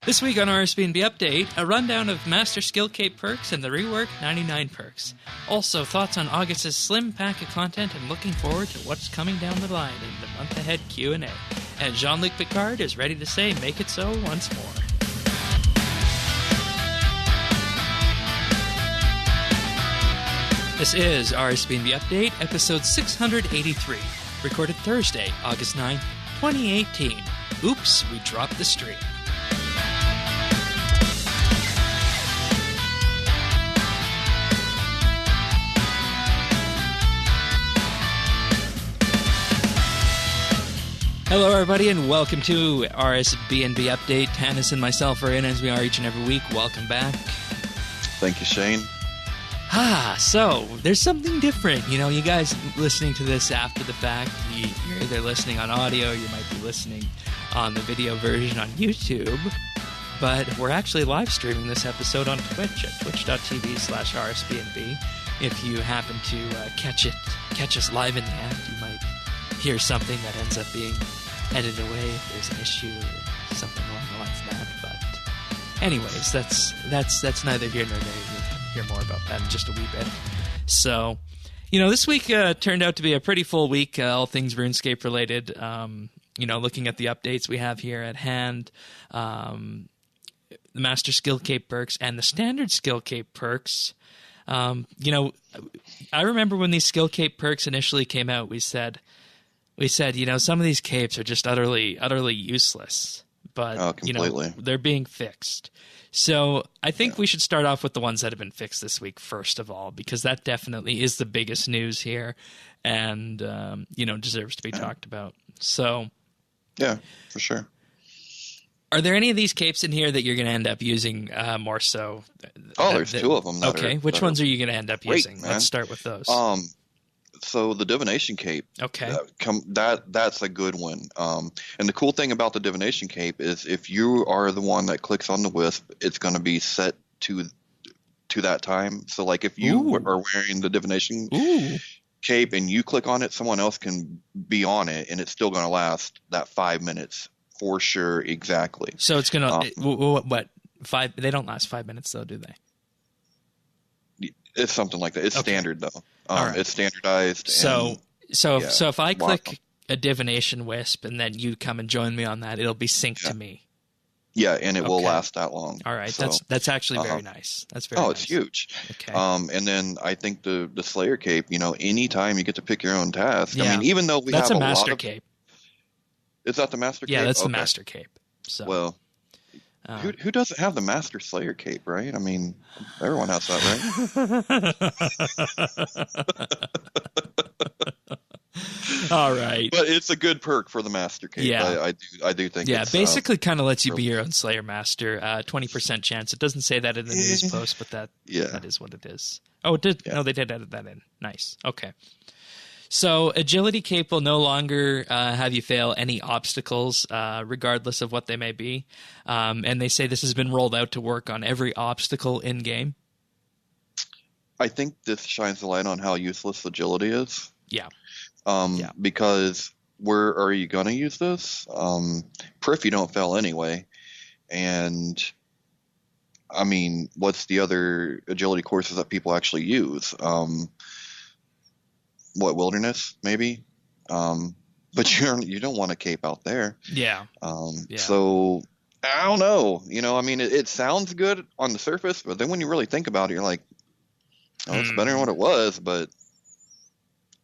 This week on RSBANDB Update, a rundown of Master Skillcape perks and the reworked 99 perks. Also, thoughts on August's slim pack of content and looking forward to what's coming down the line in the month-ahead Q&A. And Luc Picard is ready to say, make it so once more. This is RSBANDB Update, episode 683, recorded Thursday, August 9th, 2018. Oops, we dropped the stream. Hello, everybody, and welcome to RSBANDB Update. Hannes and myself are in, as we are each and every week. Welcome back. Thank you, Shane. So there's something different. You know, you guys listening to this after the fact, you're either listening on audio, you might be listening on the video version on YouTube, but we're actually live streaming this episode on Twitch at twitch.tv/RSBANDB. If you happen to catch us live in the act, you might hear something that ends up being edited away if there's an issue or something along the lines of that. But anyways, that's neither here nor there. You'll hear more about that in just a wee bit. So, you know, this week turned out to be a pretty full week, all things RuneScape related. You know, looking at the updates we have here at hand, the Master Skillcape perks and the Standard Skillcape perks. You know, I remember when these Skillcape perks initially came out, we said, you know, some of these capes are just utterly useless, but you know, they're being fixed. So I think we should start off with the ones that have been fixed this week, first of all, because that definitely is the biggest news here, and you know, deserves to be talked about. So, yeah, for sure. Are there any of these capes in here that you're going to end up using more so? Oh, there's two of them. Okay, which ones are you going to end up using? Let's start with those. So the divination cape, okay, that's a good one. And the cool thing about the divination cape is if you are the one that clicks on the wisp, it's going to be set to that time. So like if you are wearing the divination cape and you click on it, someone else can be on it, and it's still going to last that 5 minutes for sure. Exactly. So it's going to what 5? They don't last 5 minutes though, do they? It's something like that. It's standard though. Right. It's standardized. So if I click a divination wisp and then you come and join me on that, it'll be synced to me. Yeah, and it will last that long. All right, so, that's actually very nice. That's very nice. It's huge. Okay. And then I think the Slayer cape, you know, anytime you get to pick your own task. Yeah. I mean, even though we have a master cape. Is that the master cape? Yeah, that's the master cape. So well. Who doesn't have the Master Slayer cape, right? I mean, everyone has that, right? All right. But it's a good perk for the Master cape. Yeah. I do think it's basically kind of lets you be your own Slayer Master. 20% chance. It doesn't say that in the news post, but that is what it is. Oh, it did. Yeah. No, they did edit that in. Nice. Okay. So Agility Cape will no longer have you fail any obstacles, regardless of what they may be. And they say this has been rolled out to work on every obstacle in-game. I think this shines the light on how useless Agility is. Yeah. Because where are you going to use this? Perf you don't fail anyway. And, I mean, what's the other Agility courses that people actually use? Wilderness maybe, but you don't want a cape out there. So I don't know. You know, I mean, it sounds good on the surface, but then when you really think about it, you're like, oh, it's better than what it was, but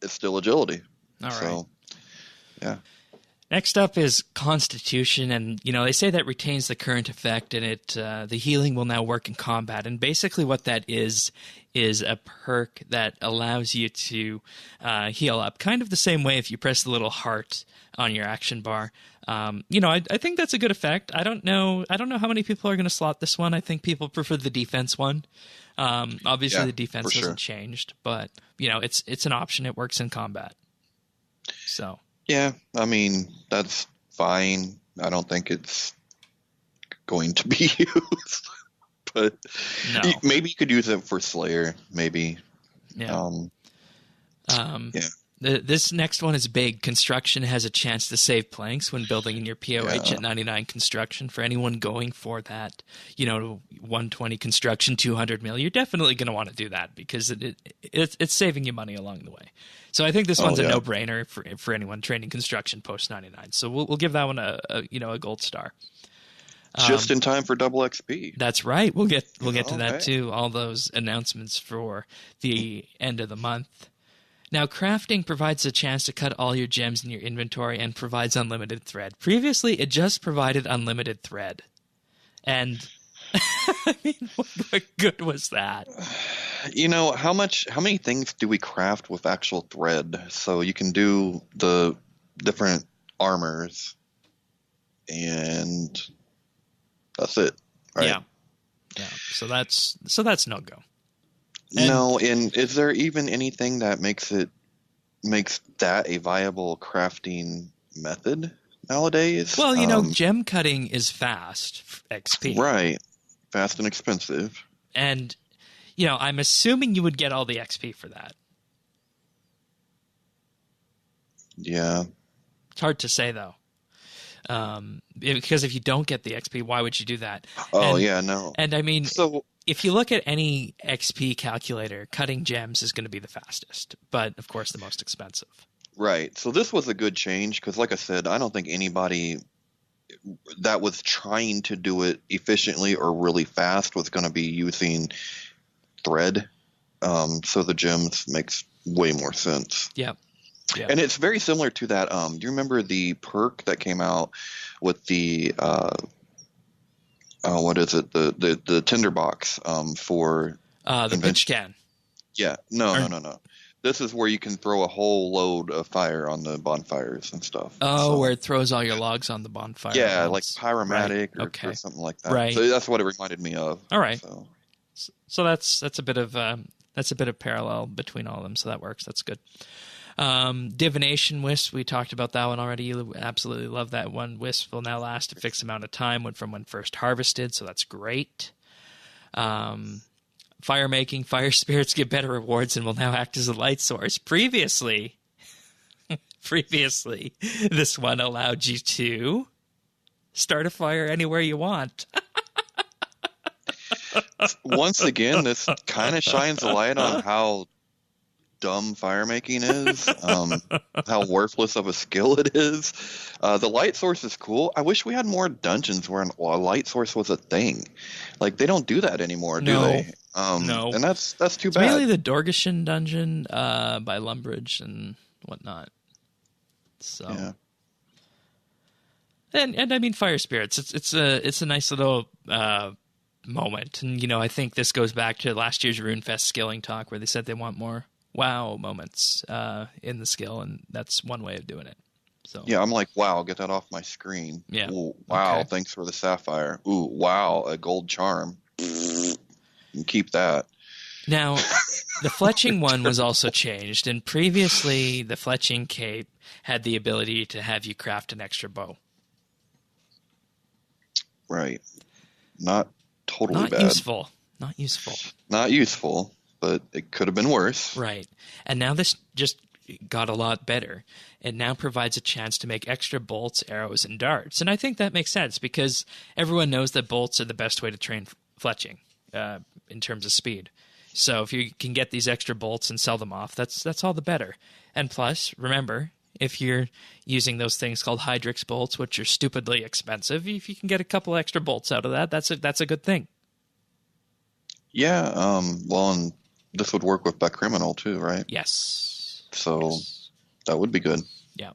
it's still Agility. All right. So, yeah. Next up is Constitution, and you know they say that retains the current effect, and the healing will now work in combat. And basically, what that is a perk that allows you to heal up, kind of the same way if you press the little heart on your action bar. You know, I think that's a good effect. I don't know how many people are going to slot this one. I think people prefer the defense one. Obviously, the defense hasn't changed, but you know, it's an option. It works in combat. So. Yeah, I mean, that's fine. I don't think it's going to be used. But maybe you could use it for Slayer, maybe. Yeah. This next one is big. Construction has a chance to save planks when building in your POH at 99 construction. For anyone going for that, 120 construction, 200 mil, you're definitely going to want to do that because it's saving you money along the way. So I think this one's a no-brainer for anyone training construction post 99. So we'll give that one a gold star. Just in time for double XP. That's right. We'll get to that too. All those announcements for the end of the month. Now, crafting provides a chance to cut all your gems in your inventory and provides unlimited thread. Previously, it just provided unlimited thread. And, I mean, what good was that? How many things do we craft with actual thread? So you can do the different armors, and that's it, right? Yeah. So that's no go. And is there even anything that makes that a viable crafting method nowadays? Well, gem cutting is fast XP. Right. Fast and expensive. And, I'm assuming you would get all the XP for that. Yeah. It's hard to say, though. Because if you don't get the XP, why would you do that? Oh, no. And, I mean... If you look at any XP calculator, cutting gems is going to be the fastest, but of course the most expensive. Right. So this was a good change because, like I said, I don't think anybody that was trying to do it efficiently or really fast was going to be using thread. So the gems makes way more sense. Yep. And it's very similar to that. Do you remember the perk that came out with the what is it? The tinderbox for the pitch can. Yeah. No. This is where you can throw a whole load of fire on the bonfires and stuff. Oh, where it throws all your logs on the bonfire. Yeah, like pyromatic or something like that. Right. So that's what it reminded me of. All right. So that's a bit of parallel between all of them. So that works. That's good. Divination Wisp, we talked about that one already. You absolutely love that one. Wisp will now last a fixed amount of time from when first harvested, so that's great. Fire making, fire spirits get better rewards and will now act as a light source. Previously, this one allowed you to start a fire anywhere you want. Once again, this kind of shines a light on how dumb fire making is, how worthless of a skill it is. The light source is cool. I wish we had more dungeons where a light source was a thing. Like, they don't do that anymore, do they? No. And that's too bad. It's mainly the Dorgeshin dungeon by Lumbridge and whatnot. So, yeah. And I mean, fire spirits. It's a nice little moment, and I think this goes back to last year's RuneFest skilling talk where they said they want more wow moments in the skill, and that's one way of doing it. So yeah, I'm like, wow, get that off my screen. Yeah. Ooh, wow, okay. Thanks for the sapphire. Ooh, wow, a gold charm. And keep that. Now, the fletching one was also changed, and previously the fletching cape had the ability to have you craft an extra bow. Right. Not totally Not bad. useful. Not useful, but it could have been worse. Right. And now this just got a lot better. It now provides a chance to make extra bolts, arrows, and darts. And I think that makes sense because everyone knows that bolts are the best way to train fletching in terms of speed. So if you can get these extra bolts and sell them off, that's all the better. And plus, remember, if you're using those things called Hydrix bolts, which are stupidly expensive, if you can get a couple extra bolts out of that, that's a good thing. Yeah, well, and this would work with Back Criminal too, right? Yes. So that would be good. Yeah.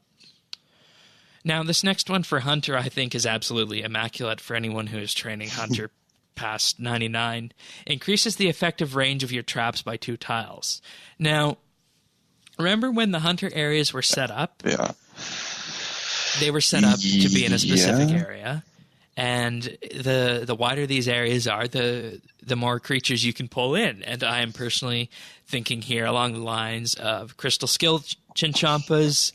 Now, this next one for Hunter, I think, is absolutely immaculate for anyone who is training Hunter past 99. Increases the effective range of your traps by 2 tiles. Now, remember when the Hunter areas were set up? Yeah. They were set up to be in a specific area. And the wider these areas are, the more creatures you can pull in. And I am personally thinking here along the lines of Crystal Skill Chinchompas,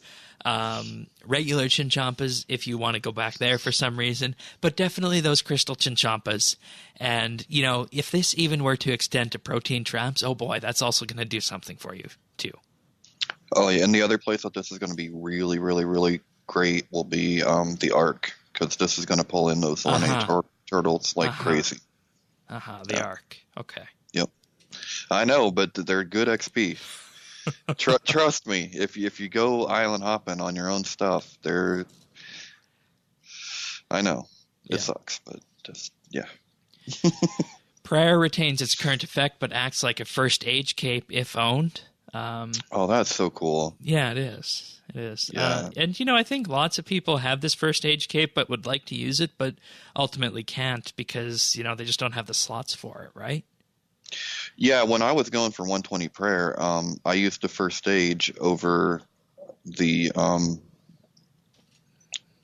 regular Chinchompas if you want to go back there for some reason, but definitely those Crystal Chinchompas. And, if this even were to extend to protein traps, oh boy, that's also going to do something for you too. Oh yeah, and the other place that this is going to be really, really, really great will be the Ark, because this is going to pull in those ornate turtles like crazy. The Ark. Okay. Yep. I know, but they're good XP. Trust me, if you go island hopping on your own stuff, I know it sucks, but just Prayer retains its current effect, but acts like a first age cape if owned. Oh, that's so cool. Yeah, it is. It is. Yeah. And, I think lots of people have this first age cape but would like to use it, but ultimately can't because, they just don't have the slots for it, right? Yeah, when I was going for 120 prayer, I used the first stage over the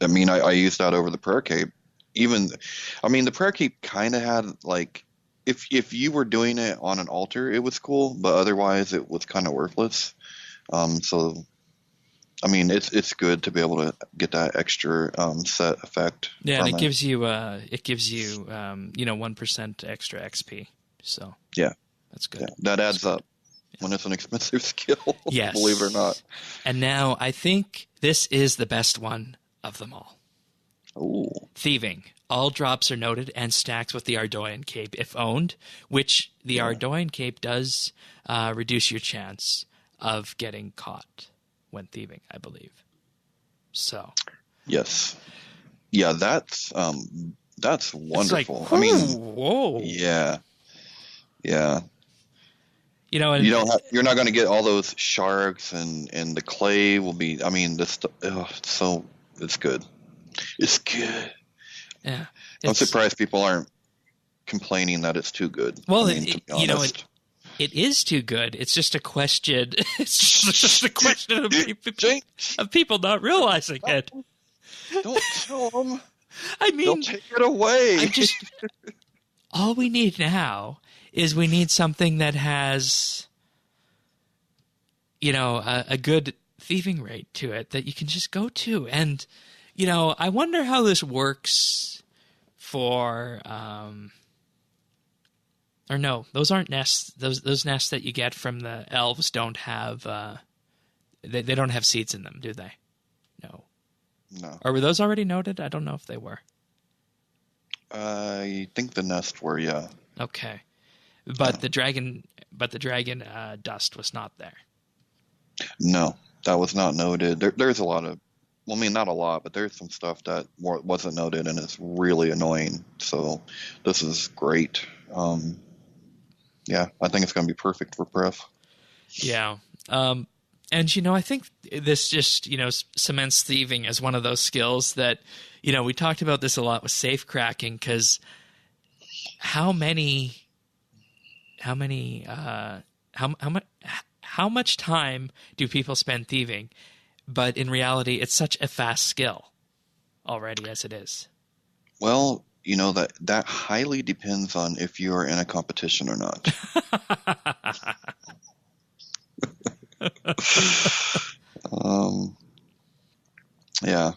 I used that over the prayer cape. The prayer cape kind of had like, if you were doing it on an altar, it was cool, but otherwise it was kind of worthless. It's good to be able to get that extra set effect. Yeah, and it gives you 1% extra XP. So yeah, that's good. Yeah, that adds up when it's an expensive skill. Yes, believe it or not. And now I think this is the best one of them all. Ooh. Thieving. All drops are noted and stacked with the Ardoyan Cape if owned, which the Ardoyan Cape does reduce your chance of getting caught when thieving, I believe. So. Yes. Yeah, that's wonderful. Like, whoa. Yeah. Yeah. And you're not going to get all those sharks and the clay will be. It's good. It's good. Yeah. I'm surprised people aren't complaining that it's too good. Well, it is too good. It's just a question. It's just a question of people not realizing it. Don't tell them. They'll take it away. All we need now is we need something that has, a good thieving rate to it that you can just go to. And, I wonder how this works for, or no, those aren't nests. Those nests that you get from the elves don't have, they don't have seeds in them, do they? No. Or were those already noted? I don't know if they were. I think the nest were, yeah. Okay. But the dragon dust was not there. No, that was not noted. There's a lot of, not a lot, but there's some stuff that wasn't noted, and it's really annoying. So this is great. Yeah, I think it's going to be perfect for pref. Yeah. And, I think this just, cements thieving as one of those skills that, we talked about this a lot with safe cracking, because how much time do people spend thieving? But in reality, it's such a fast skill already as it is. Well, that highly depends on if you are in a competition or not. Yeah.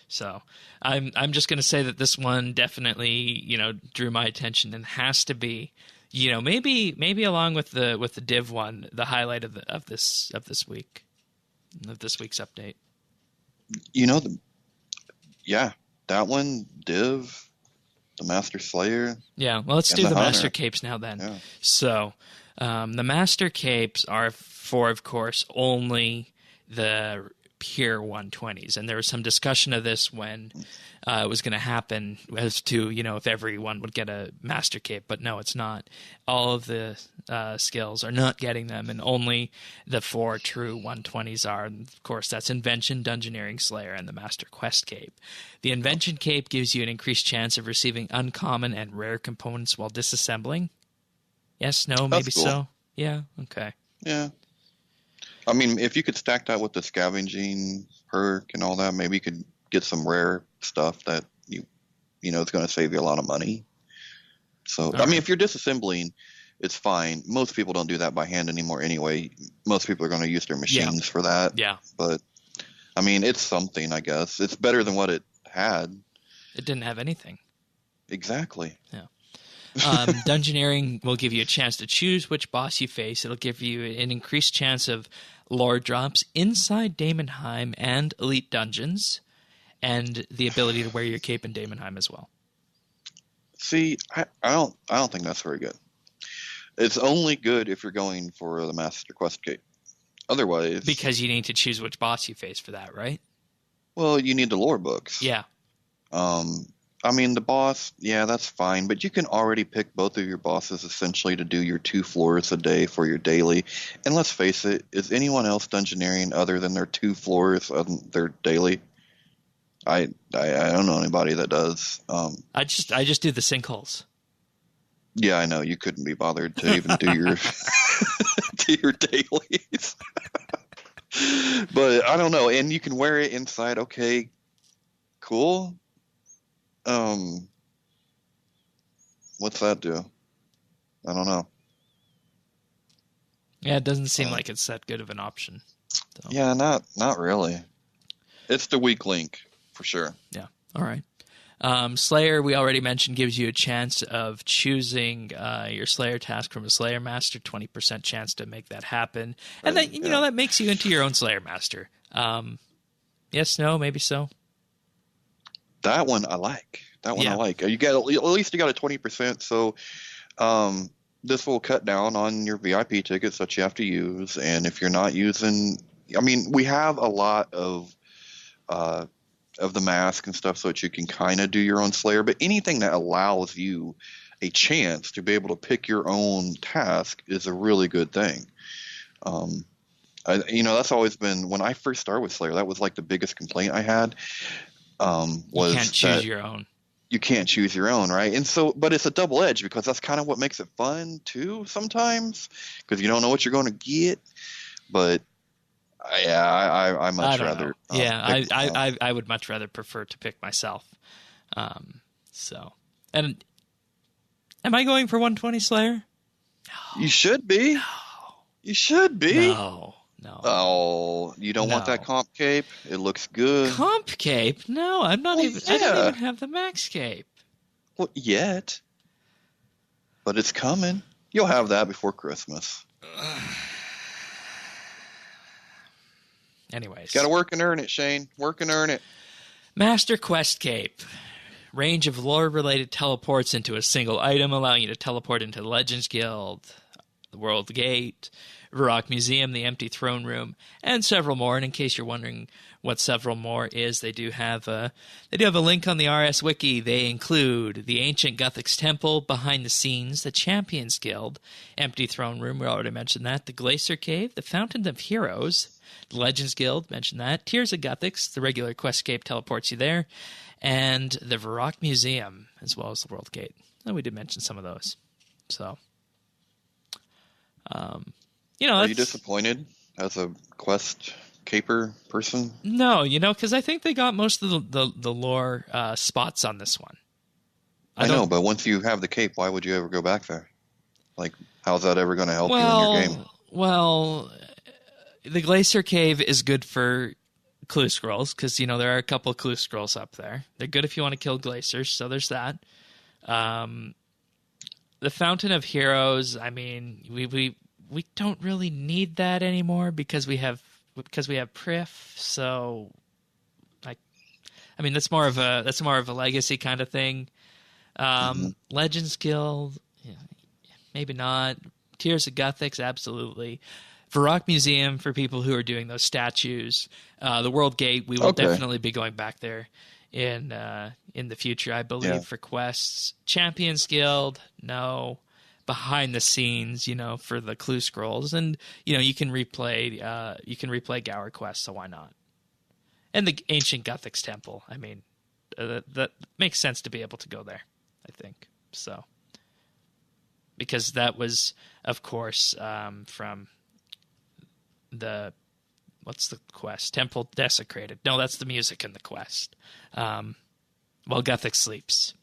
So I'm just going to say that this one definitely, drew my attention and has to be, maybe along with the div one, the highlight of this week's update. That one, div, the Master Slayer. Yeah, well, let's do the Hunter. Master Capes now then. Yeah. So the Master Capes are for, of course, only the pure 120s, and there was some discussion of this when it was going to happen as to if everyone would get a Master Cape, but no, it's not. All of the skills are not getting them, and only the 4 true 120s are. And of course, that's Invention, Dungeoneering, Slayer, and the Master Quest Cape. The Invention Cape gives you an increased chance of receiving uncommon and rare components while disassembling. Yes, no, maybe cool. So. Yeah, okay. Yeah. If you could stack that with the scavenging perk and all that, maybe you could get some rare stuff that it's going to save you a lot of money. So, if you're disassembling, it's fine. Most people don't do that by hand anymore anyway. Most people are going to use their machines for that. Yeah. But, it's something, I guess. It's better than what it had. It didn't have anything. Exactly. Yeah. Dungeoneering will give you a chance to choose which boss you face. It'll give you an increased chance of lore drops inside Daemonheim and Elite Dungeons, and the ability to wear your cape in Daemonheim as well. See, I don't think that's very good. It's only good if you're going for the Master Quest cape. Otherwise, because you need to choose which boss you face for that, right? Well, you need the lore books. Yeah. I mean, the boss, yeah, that's fine, but you can already pick both of your bosses essentially to do your 2 floors a day for your daily. And let's face it, is anyone else dungeoneering other than their 2 floors on their daily? I don't know anybody that does. I just do the sinkholes. Yeah, I know. You couldn't be bothered to even do your do your dailies. But I don't know. And you can wear it inside. Okay, cool. What's that do? I don't know. Yeah, it doesn't seem like it's that good of an option. So. Yeah, not really. It's the weak link for sure. Yeah. All right. Slayer, we already mentioned, gives you a chance of choosing your Slayer task from a Slayer Master, 20% chance to make that happen. And that, you know, that makes you into your own Slayer Master. Yes, no, maybe so. That one I like. I like. You got at least you got a 20%. So this will cut down on your VIP tickets that you have to use. And if you're not using, I mean, we have a lot of the mask and stuff so that you can kind of do your own Slayer. But anything that allows you a chance to be able to pick your own task is a really good thing. That's always been, when I first started with Slayer, that was like the biggest complaint I had. Was you can't choose your own. You can't choose your own, right? And so, but it's a double edge because that's kind of what makes it fun too sometimes, because you don't know what you're going to get. But I much rather. I would much rather prefer to pick myself. And am I going for 120 Slayer? No. You should be. No. You should be. No. Oh, you don't want that comp cape? It looks good. Comp cape? No, I'm not even. Yeah. I don't even have the max cape. Well, yet. But it's coming. You'll have that before Christmas. Anyways. Got to work and earn it, Shane. Work and earn it. Master Quest Cape. Range of lore-related teleports into a single item, allowing you to teleport into the Legends Guild, the World Gate, Varrock Museum, the Empty Throne Room, and several more. And in case you're wondering what several more is, they do have a link on the RS Wiki. They include the Ancient Guthix Temple, Behind the Scenes, the Champions Guild, Empty Throne Room, we already mentioned that, the Glacier Cave, the Fountain of Heroes, the Legends Guild, mentioned that, Tears of Guthix, the regular Questcape teleports you there, and the Varrock Museum, as well as the World Gate. And we did mention some of those. So, are you disappointed as a Quest caper person? No, because I think they got most of the lore spots on this one. I know, but once you have the cape, why would you ever go back there? Like, how's that ever going to help you in your game? Well, the Glacier Cave is good for clue scrolls because, there are a couple of clue scrolls up there. They're good if you want to kill glaciers, so there's that. The Fountain of Heroes, I mean, we don't really need that anymore because we have Prif, so that's more of a legacy kind of thing. Legends Guild, maybe not. Tears of Guthix, absolutely. Varrock Museum for people who are doing those statues. The World Gate, we will definitely be going back there in the future, I believe, for quests. Champions Guild, no. Behind the scenes, for the clue scrolls, and you can replay Gower quests, so why not? And the Ancient Guthix Temple, I mean, that makes sense to be able to go there, I think. So, because that was, of course, from what's the quest? Temple Desecrated. No, that's the music in the quest. While Guthix sleeps.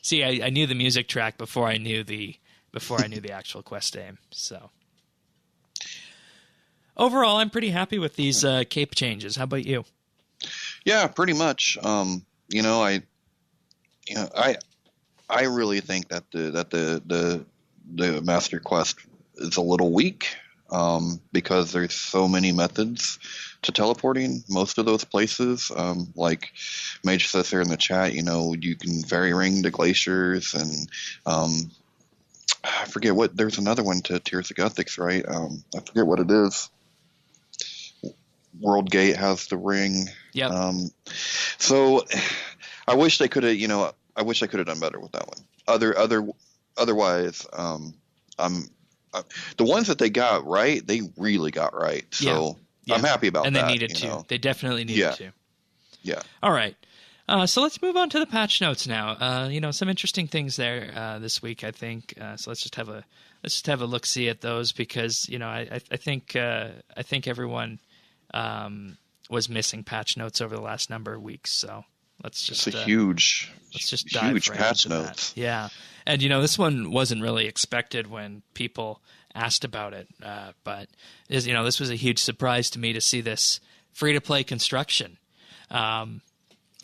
See, I knew the music track before I knew the actual quest aim. So overall, I'm pretty happy with these cape changes. How about you? I really think that the Master Quest is a little weak, because there's so many methods to teleporting most of those places. Like Mage says here in the chat, you can fairy ring to glaciers, and I forget what. There's another one to Tears of Gothics, right? I forget what it is. World Gate has the ring. Yep. So I wish they could have, I wish I could have done better with that one. Otherwise, the ones that they got right, they really got right. So yeah. I'm happy about that. And they needed to. They definitely needed to. Yeah. All right. So let's move on to the patch notes now. Some interesting things there this week, I think. So let's just have a look see at those, because I think everyone was missing patch notes over the last number of weeks. So let's just it's a huge dive right patch into notes. That. Yeah, and this one wasn't really expected when people asked about it, but this was a huge surprise to me to see this free-to-play construction.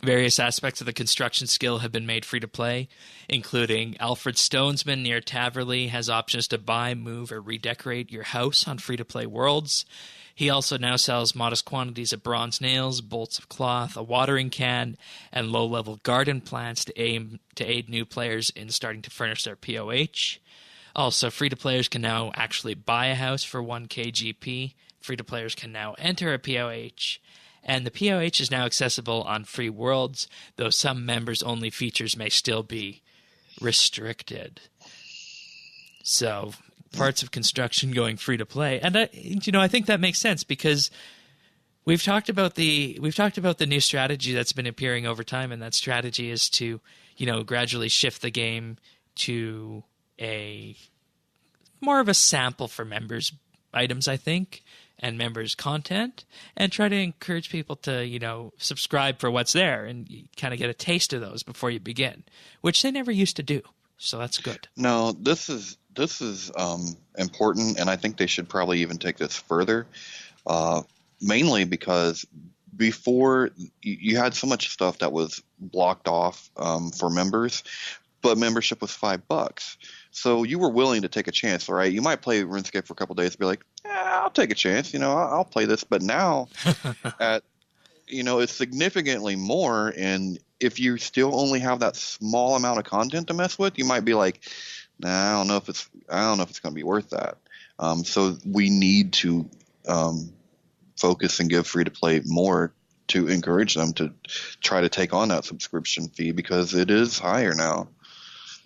Various aspects of the construction skill have been made free-to-play, including Alfred Stonesman near Taverley has options to buy, move, or redecorate your house on free-to-play worlds. He also now sells modest quantities of bronze nails, bolts of cloth, a watering can, and low-level garden plants to aid new players in starting to furnish their POH. Also, free-to-players can now actually buy a house for 1k GP. Free-to-players can now enter a POH. And the POH is now accessible on free worlds, though some members-only features may still be restricted. So, parts of construction going free-to-play. And I think that makes sense, because we've talked about the new strategy that's been appearing over time, and that strategy is to, gradually shift the game to a more of a sample for members' items, I think, and members' content, and try to encourage people to, subscribe for what's there and kind of get a taste of those before you begin, which they never used to do. So that's good. No, this is important, and I think they should probably even take this further, mainly because before you had so much stuff that was blocked off for members, but membership was $5. So you were willing to take a chance, right? You might play RuneScape for a couple of days and be like, I'll take a chance, I'll play this. But now it's significantly more. And if you still only have that small amount of content to mess with, you might be like, nah, I don't know if it's going to be worth that. So we need to focus and give free to play more to encourage them to try to take on that subscription fee, because it is higher now.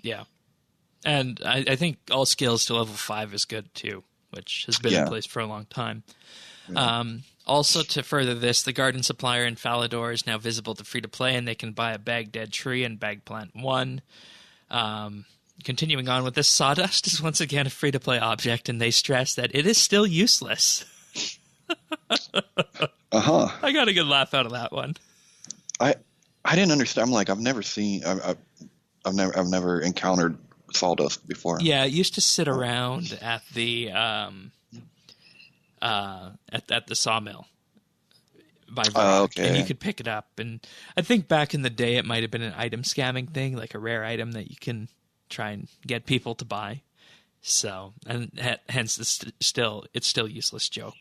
Yeah. And I think all skills to level 5 is good too, which has been in place for a long time. Yeah. Also, to further this, the garden supplier in Falador is now visible to free-to-play, and they can buy a bag dead tree and bag plant 1. Continuing on with this, sawdust is once again a free-to-play object, and they stress that it is still useless. I got a good laugh out of that one. I didn't understand. I'm like, I've never encountered sawdust before. Yeah, it used to sit around at the at the sawmill by rock, and you could pick it up. And I think back in the day, it might have been an item scamming thing, like a rare item that you can try and get people to buy. So, and hence it's still useless joke.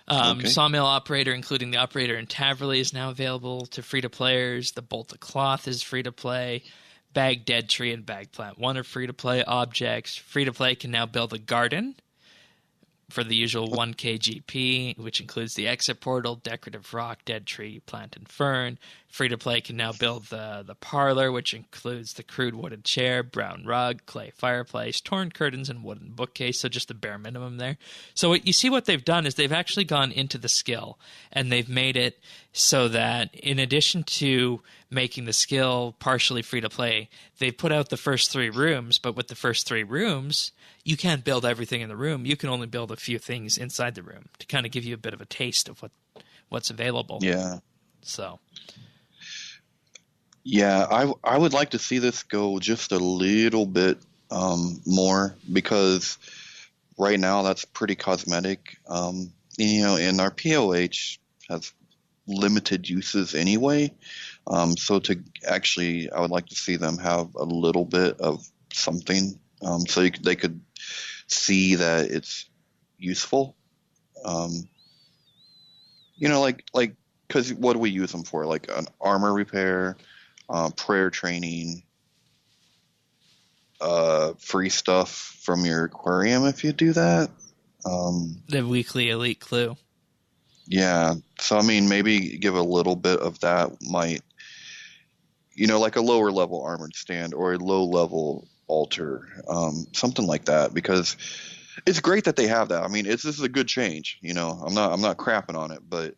Sawmill operator, including the operator in Taverley, is now available to free-to-players. The bolt of cloth is free-to-play. Bag dead tree and bag plant 1 are free-to-play objects. Free-to-play can now build a garden for the usual 1k GP, which includes the exit portal, decorative rock, dead tree, plant, and fern. Free-to-play can now build the parlor, which includes the crude wooden chair, brown rug, clay fireplace, torn curtains, and wooden bookcase, so just the bare minimum there. So you see what they've done is they've actually gone into the skill, and they've made it so that in addition to making the skill partially free-to-play, they've put out the first 3 rooms, but with the first 3 rooms, you can't build everything in the room. You can only build a few things inside the room to kind of give you a bit of a taste of what's available. Yeah. So. Yeah, I would like to see this go just a little bit more, because right now that's pretty cosmetic. And our POH has limited uses anyway. So I would like to see them have a little bit of something, so they could see that it's useful. Because what do we use them for? Like an armor repair, prayer training, free stuff from your aquarium if you do that. The weekly elite clue. Yeah. So, I mean, maybe give a little bit of that might, like a lower level armored stand or a low level altar, something like that, because it's great that they have that. I mean, this is a good change. I'm not crapping on it, but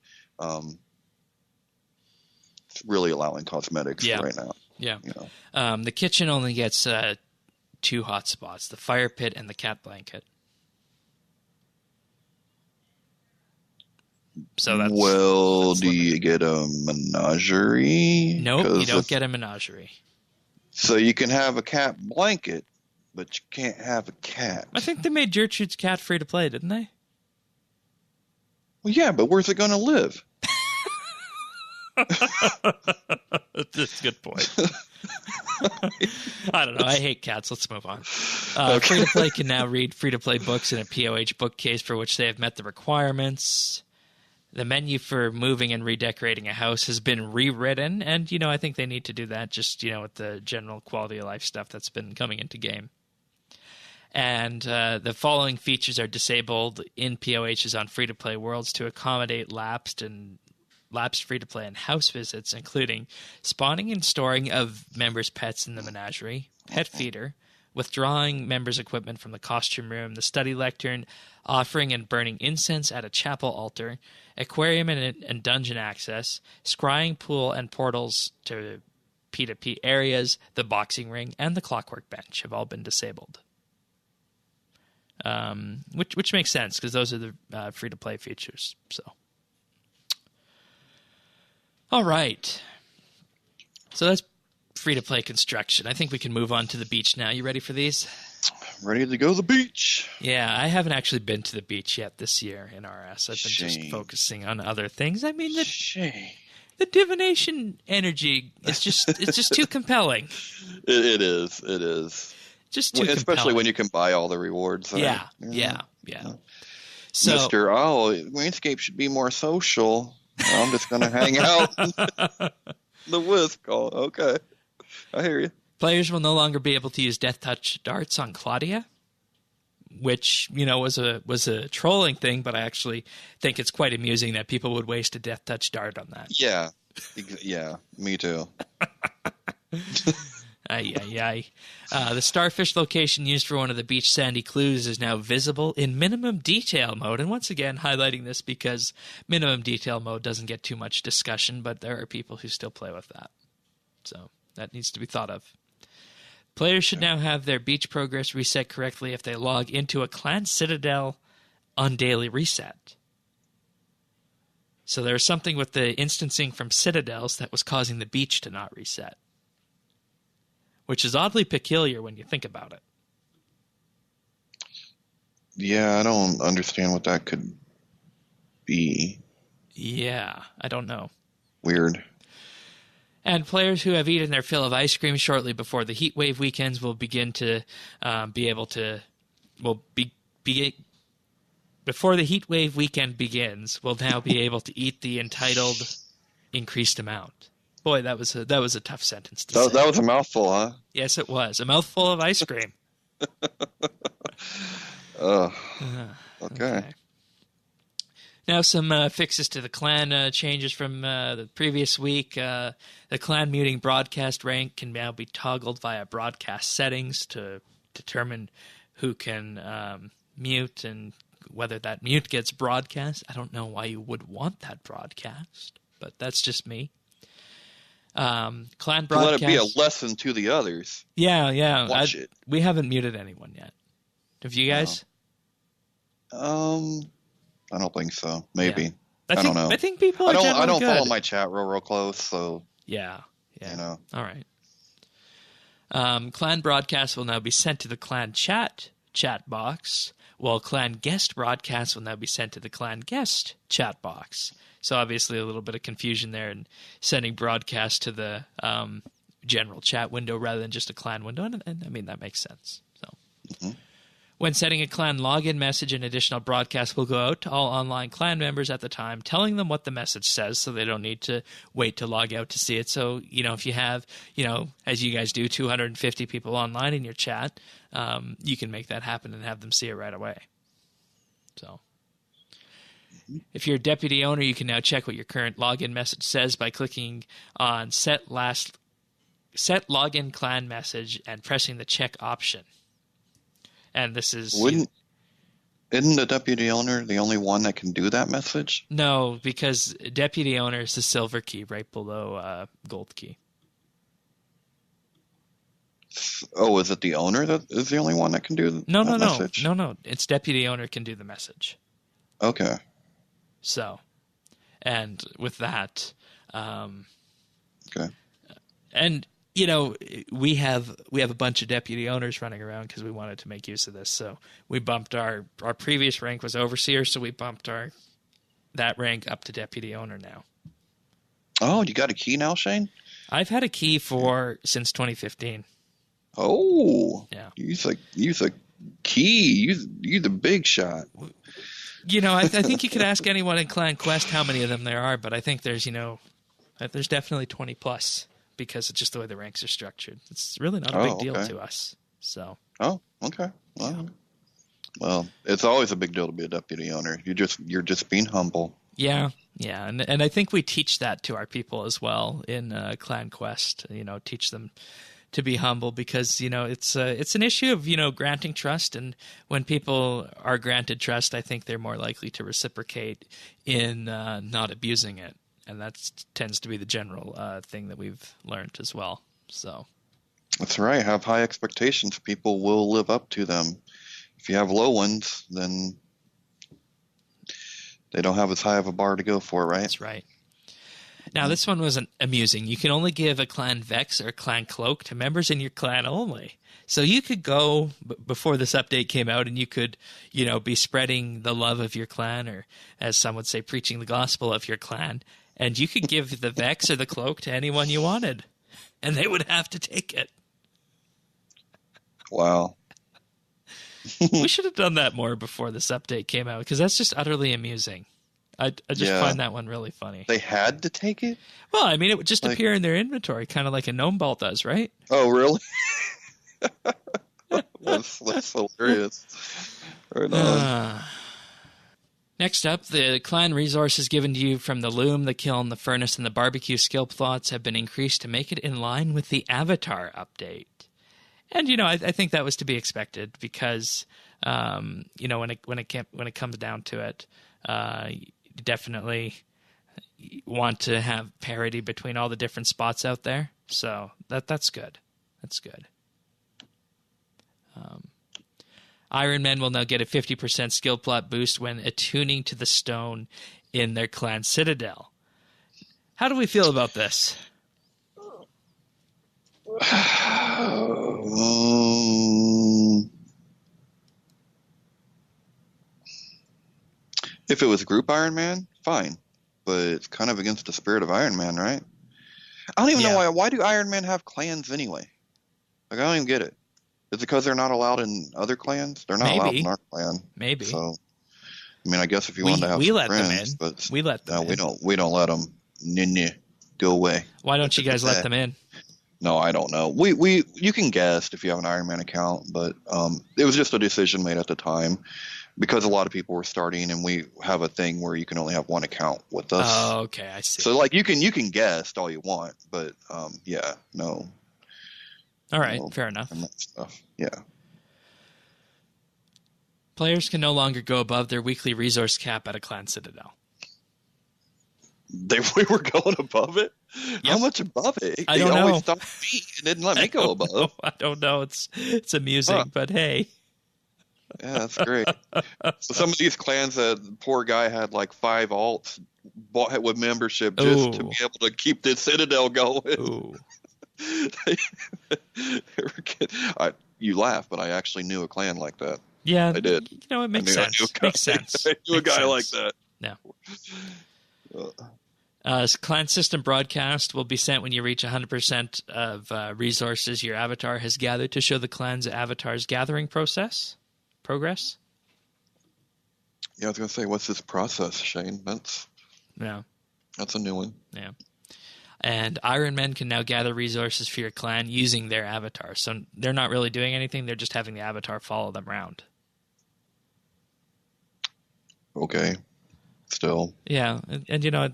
it's really allowing cosmetics right now. Yeah. The kitchen only gets 2 hot spots: the fire pit and the cat blanket. So that's do you get a menagerie? Nope, you don't get a menagerie. So you can have a cat blanket, but you can't have a cat. I think they made Gertrude's cat free to play, didn't they? Well, yeah, but where's it going to live? That's a good point. I don't know. I hate cats. Let's move on. Okay. Free-to-play can now read free-to-play books in a POH bookcase for which they have met the requirements. The menu for moving and redecorating a house has been rewritten, and, I think they need to do that just, with the general quality of life stuff that's been coming into game. And the following features are disabled in POHs on free-to-play worlds to accommodate lapsed free-to-play and house visits, including spawning and storing of members' pets in the menagerie, pet feeder, withdrawing members' equipment from the costume room, the study lectern, offering and burning incense at a chapel altar, aquarium and dungeon access, scrying pool and portals to P2P areas, the boxing ring, and the clockwork bench have all been disabled. Which makes sense, because those are the free-to-play features. So, all right. So that's free-to-play construction. I think we can move on to the beach now. You ready for these? Ready to go to the beach. Yeah, I haven't actually been to the beach yet this year in RS. I've been just focusing on other things. I mean, the divination energy is just too compelling. It is. Just too especially compelling. When you can buy all the rewards. Yeah. So, RuneScape should be more social. I'm just going to hang out. The Wisp. Oh, okay. I hear you. Players will no longer be able to use Death Touch darts on Claudia, which, was a trolling thing, but I actually think it's quite amusing that people would waste a Death Touch dart on that. Yeah. Yeah, me too. Aye. The starfish location used for one of the beach sandy clues is now visible in minimum detail mode. And once again, highlighting this because minimum detail mode doesn't get too much discussion, but there are people who still play with that. So that needs to be thought of. Players should now have their beach progress reset correctly if they log into a clan citadel on daily reset. So there's something with the instancing from citadels that was causing the beach to not reset, which is oddly peculiar when you think about it. Yeah, I don't understand what that could be. Yeah, I don't know. Weird. And players who have eaten their fill of ice cream shortly before the heat wave weekends will begin to be able to before the heat wave weekend begins, will now be able to eat the entitled increased amount. Boy, that was a tough sentence to say. That was a mouthful, huh? Yes, it was. A mouthful of ice cream. Okay. Now some fixes to the clan changes from the previous week. The clan muting broadcast rank can now be toggled via broadcast settings to determine who can mute and whether that mute gets broadcast. I don't know why you would want that broadcast, but that's just me. Clan broadcast. Let it be a lesson to the others. Yeah. Watch it. We haven't muted anyone yet. Have you guys? I don't think so. Maybe. Yeah. I don't know. I think people are generally I don't good. follow my chat real close, so. Yeah. All right. Clan broadcasts will now be sent to the clan chat box, while clan guest broadcasts will now be sent to the clan guest chat box. So obviously a little bit of confusion there and sending broadcast to the general chat window rather than just a clan window. And I mean, that makes sense. So when setting a clan login message, an additional broadcast will go out to all online clan members at the time, telling them what the message says so they don't need to wait to log out to see it. So, if you have, as you guys do, 250 people online in your chat, you can make that happen and have them see it right away. So if you're a deputy owner, you can now check what your current login message says by clicking on set login clan message and pressing the check option. And this is... Isn't the deputy owner the only one that can do that message? No, because deputy owner is the silver key right below gold key. Oh, is it the owner that is the only one that can do that message? No. It's deputy owner can do the message. Okay. So, and with that... okay. And... we have a bunch of deputy owners running around because we wanted to make use of this. So we bumped our previous rank was overseer, so we bumped that rank up to deputy owner now. Oh, you got a key now, Shane? I've had a key since 2015. Oh, yeah. Use a key. You the big shot. I think you could ask anyone in Clan Quest how many of them there are, but I think there's definitely 20 plus. Because it's just the way the ranks are structured. It's really not a big deal to us. So. Oh, okay. Well, it's always a big deal to be a deputy owner. You're just being humble. Yeah, and I think we teach that to our people as well in Clan Quest. Teach them to be humble because it's an issue of granting trust, and when people are granted trust, I think they're more likely to reciprocate in not abusing it. And that tends to be the general thing that we've learned as well. So that's right. Have high expectations. People will live up to them. If you have low ones, then they don't have as high of a bar to go for, right? That's right. Now, this one was amusing. You can only give a clan Vex or a clan Cloak to members in your clan only. So you could go before this update came out and you could, be spreading the love of your clan, or as some would say, preaching the gospel of your clan. And you could give the Vex or the Cloak to anyone you wanted, and they would have to take it. Wow. We should have done that more before this update came out, because that's just utterly amusing. I just find that one really funny. They had to take it? Well, I mean, it would just appear in their inventory, kind of like a gnome ball does, right? Oh, really? That's hilarious. Right on. Next up, the clan resources given to you from the loom, the kiln, the furnace, and the barbecue skill plots have been increased to make it in line with the Avatar update. And I think that was to be expected because when it comes down to it, you definitely want to have parity between all the different spots out there. So that's good. That's good. Iron Men will now get a 50% skill plot boost when attuning to the stone in their clan citadel. How do we feel about this? If it was group Iron Man, fine. But it's kind of against the spirit of Iron Man, right? I don't even know why. Why do Iron Men have clans anyway? Like, I don't even get it. Is it because they're not allowed in other clans? They're not allowed in our clan. Maybe. So, I mean, I guess if you wanted to have some friends, but we let them in. We don't let them. Go away. Why don't you guys let them in? No, I don't know. You can guess if you have an Iron Man account, but it was just a decision made at the time because a lot of people were starting, and we have a thing where you can only have one account with us. Oh, okay, I see. So, like, you can guess all you want, but no. All right, fair enough. Yeah. Players can no longer go above their weekly resource cap at a clan citadel. We were going above it? Yep. How much above it? I don't know. They always stopped me and didn't let me go above. I don't know. It's amusing, but hey. Yeah, that's great. So some of these clans, the poor guy had like 5 alts bought with membership just to be able to keep this citadel going. Ooh. You laugh, but I actually knew a clan like that. Yeah, I did. It makes sense. Makes sense. I knew a guy like that. Yeah. Clan system broadcast will be sent when you reach 100% of resources your avatar has gathered to show the clan's avatar's gathering progress. Yeah, I was going to say, what's this process, Shane? That's a new one. Yeah. And Iron Men can now gather resources for your clan using their avatar. So they're not really doing anything. They're just having the avatar follow them around. Okay. Still. Yeah. And you know,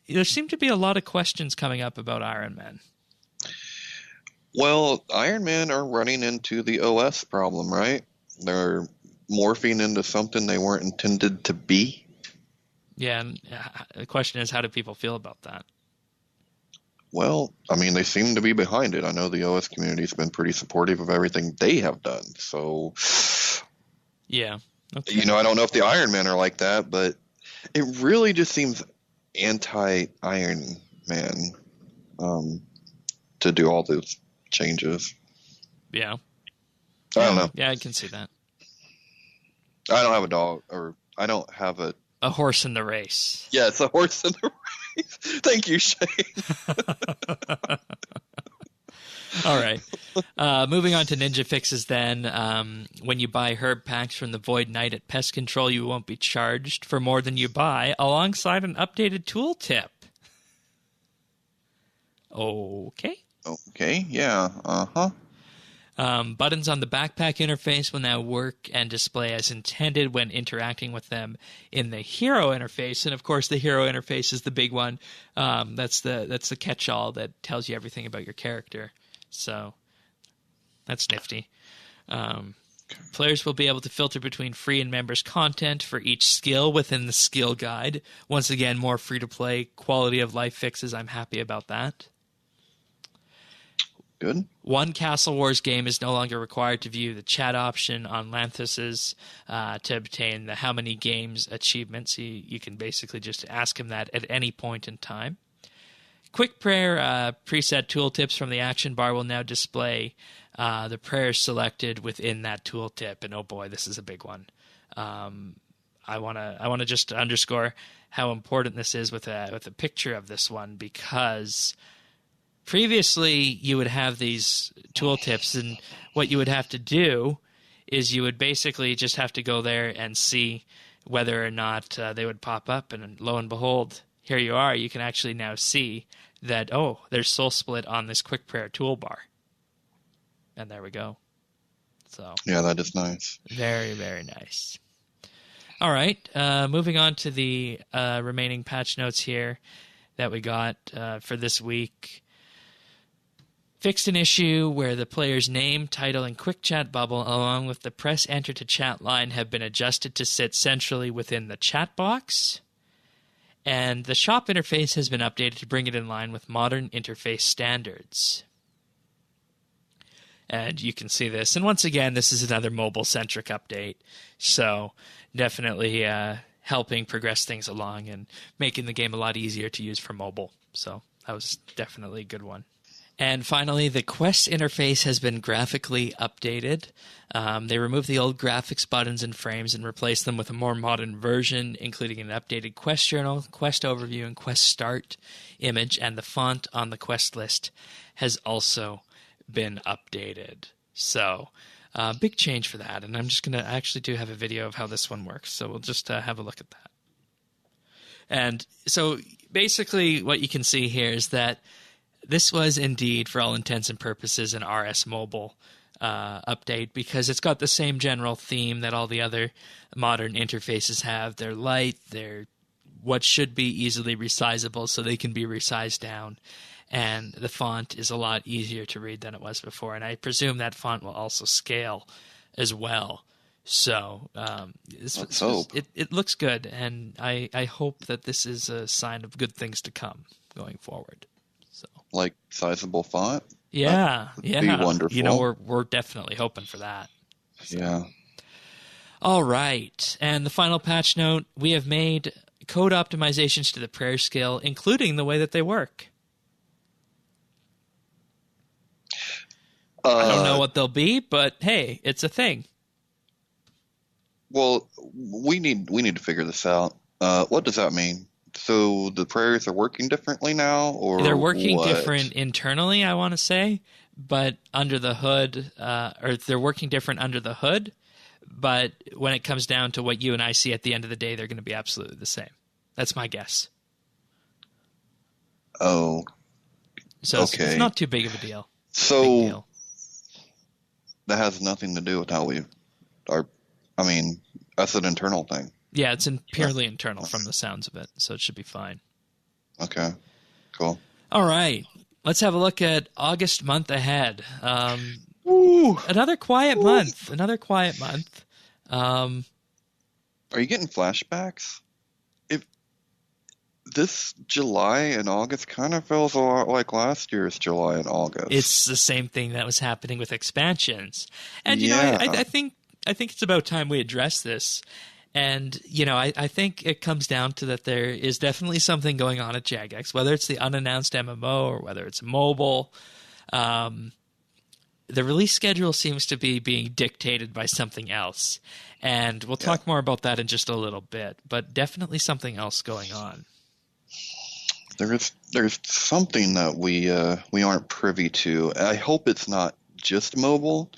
there seem to be a lot of questions coming up about Iron Man. Well, Iron Man are running into the OS problem, right? They're morphing into something they weren't intended to be. Yeah, and the question is, how do people feel about that? Well, I mean, they seem to be behind it. I know the OS community's been pretty supportive of everything they have done. So, yeah. Okay. You know, I don't know if the Iron Men are like that, but it really just seems anti-Iron Man to do all those changes. Yeah. I don't know. Yeah, I can see that. I don't have a dog, or I don't have a horse in the race. Yeah, it's a horse in the race. Thank you, Shane. All right. Moving on to ninja fixes then. When you buy herb packs from the Void Knight at Pest Control, you won't be charged for more than you buy, alongside an updated tooltip. Okay. Okay, yeah, uh-huh. Buttons on the backpack interface will now work and display as intended when interacting with them in the hero interface. And of course, the hero interface is the big one. That's the catch-all that tells you everything about your character. So that's nifty. Players will be able to filter between free and members content for each skill within the skill guide. Once again, more free-to-play quality of life fixes. I'm happy about that. Good. One Castle Wars game is no longer required to view the chat option on Lanthus's to obtain the how many games achievement. So you can basically just ask him that at any point in time. Quick prayer preset tooltips from the action bar will now display the prayers selected within that tooltip. And oh boy, this is a big one. I want to just underscore how important this is with a picture of this one, because previously, you would have these tooltips, and what you would have to do is you would basically just have to go there and see whether or not they would pop up, and lo and behold, here you are. You can actually now see that, oh, there's Soul Split on this Quick Prayer toolbar. And there we go. So yeah, that is nice. Very, very nice. All right, moving on to the remaining patch notes here that we got for this week. Fixed an issue where the player's name, title, and quick chat bubble, along with the press enter to chat line, have been adjusted to sit centrally within the chat box. And the shop interface has been updated to bring it in line with modern interface standards. And you can see this. And once again, this is another mobile-centric update. So definitely helping progress things along and making the game a lot easier to use for mobile. So that was definitely a good one. And finally, the quest interface has been graphically updated. They removed the old graphics buttons and frames and replaced them with a more modern version, including an updated quest journal, quest overview, and quest start image. And the font on the quest list has also been updated. So, big change for that. And I'm just going to actually have a video of how this one works. So we'll just have a look at that. And so basically what you can see here is that this was indeed, for all intents and purposes, an RS Mobile update, because it's got the same general theme that all the other modern interfaces have. They're light, they're what should be easily resizable, so they can be resized down, and the font is a lot easier to read than it was before, and I presume that font will also scale as well. So it looks good, and I hope that this is a sign of good things to come going forward. Like sizable font? Yeah, That'd be wonderful. You know, we're definitely hoping for that. So. Yeah. All right, and the final patch note: we have made code optimizations to the prayer skill, including the way that they work. I don't know what they'll be, but hey, it's a thing. Well, we need to figure this out. What does that mean? So the prayers are working differently now, or They're working what? different internally, I want to say, but under the hood, or they're working different under the hood. But when it comes down to what you and I see at the end of the day, they're going to be absolutely the same. That's my guess. Oh, So okay. it's not too big of a deal. So Big deal. that has nothing to do with how we are. I mean, that's an internal thing. Yeah, it's purely internal from the sounds of it, so it should be fine. Okay, cool. All right. Let's have a look at August month ahead. Ooh. Another quiet month. Another quiet month. Are you getting flashbacks? If this July and August kind of feels a lot like last year's July and August. It's the same thing that was happening with expansions. And, you know, Yeah. I think it's about time we address this. And, you know, I think it comes down to that there is definitely something going on at Jagex, whether it's the unannounced MMO or whether it's mobile. The release schedule seems to be being dictated by something else. And we'll talk more about that in just a little bit, but definitely something else going on. There's something that we aren't privy to. I hope it's not just mobile.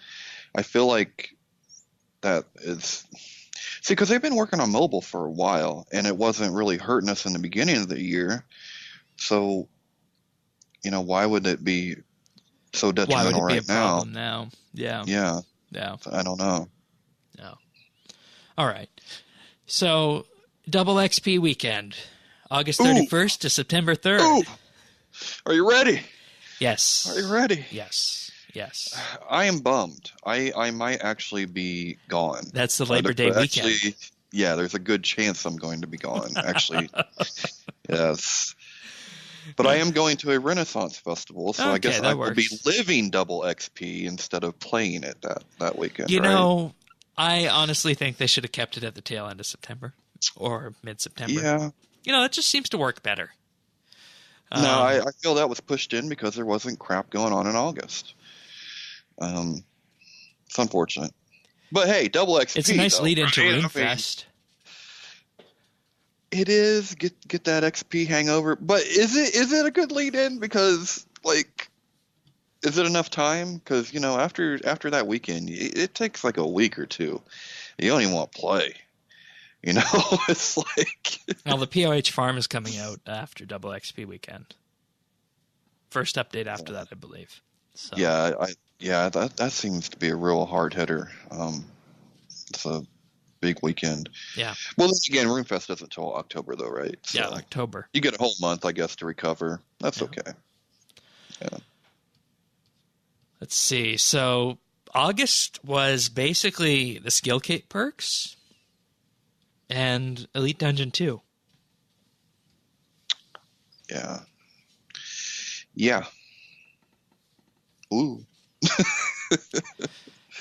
I feel like that is... See, because they've been working on mobile for a while, and it wasn't really hurting us in the beginning of the year. So, you know, why would it be so detrimental Why would it be right a problem now? Yeah. Yeah. Yeah. I don't know. No. All right. So, double XP weekend, August 31st to September 3rd. Ooh. Are you ready? Yes. Are you ready? Yes. Yes. I am bummed. I might actually be gone. That's the Labor Day weekend. Actually, yeah, there's a good chance I'm going to be gone. Actually, yes. But I am going to a Renaissance festival, so I guess I will be living double XP instead of playing it that weekend. You know, I honestly think they should have kept it at the tail end of September or mid-September. Yeah. You know, it just seems to work better. No, I feel that was pushed in because there wasn't crap going on in August. It's unfortunate. But hey, double XP. It's a nice lead into RuneFest. It is. Get that XP hangover. But is it a good lead in? Because, like, is it enough time? Because, you know, after that weekend, it takes like a week or two. You don't even want to play. You know, it's like... Well, the POH farm is coming out after double XP weekend. First update after that, I believe. So. Yeah, that seems to be a real hard hitter. It's a big weekend. Yeah. Well, then again, RuneFest isn't until October, though, right? So yeah, October. You get a whole month, I guess, to recover. That's okay. Yeah. Let's see. So August was basically the Skillcape perks and Elite Dungeon 2. Yeah. Yeah. Ooh.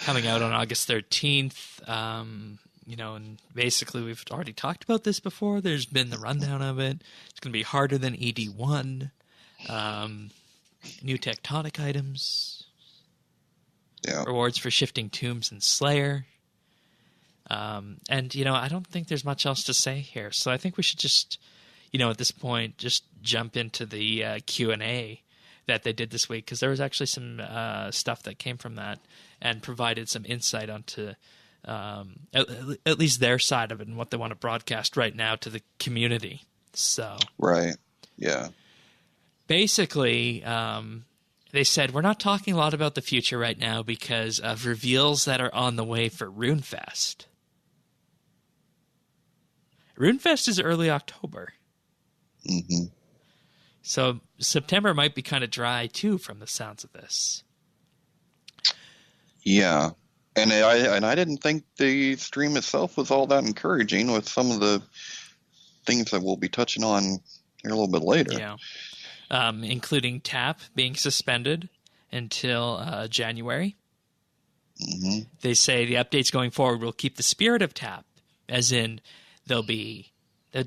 Coming out on August 13th. You know, and basically we've already talked about this before. There's been the rundown of it. It's going to be harder than ED1. New tectonic items. Yeah. Rewards for shifting tombs and Slayer. And, you know, I don't think there's much else to say here. So I think we should just, you know, at this point, just jump into the Q&A that they did this week, because there was actually some stuff that came from that and provided some insight onto at least their side of it and what they want to broadcast right now to the community. So right, yeah. Basically, they said, we're not talking a lot about the future right now because of reveals that are on the way for RuneFest. RuneFest is early October. Mm-hmm. So September might be kind of dry, too, from the sounds of this. Yeah. And I didn't think the stream itself was all that encouraging with some of the things that we'll be touching on here a little bit later. Yeah. Including TAP being suspended until January. Mm-hmm. They say the updates going forward will keep the spirit of TAP, as in the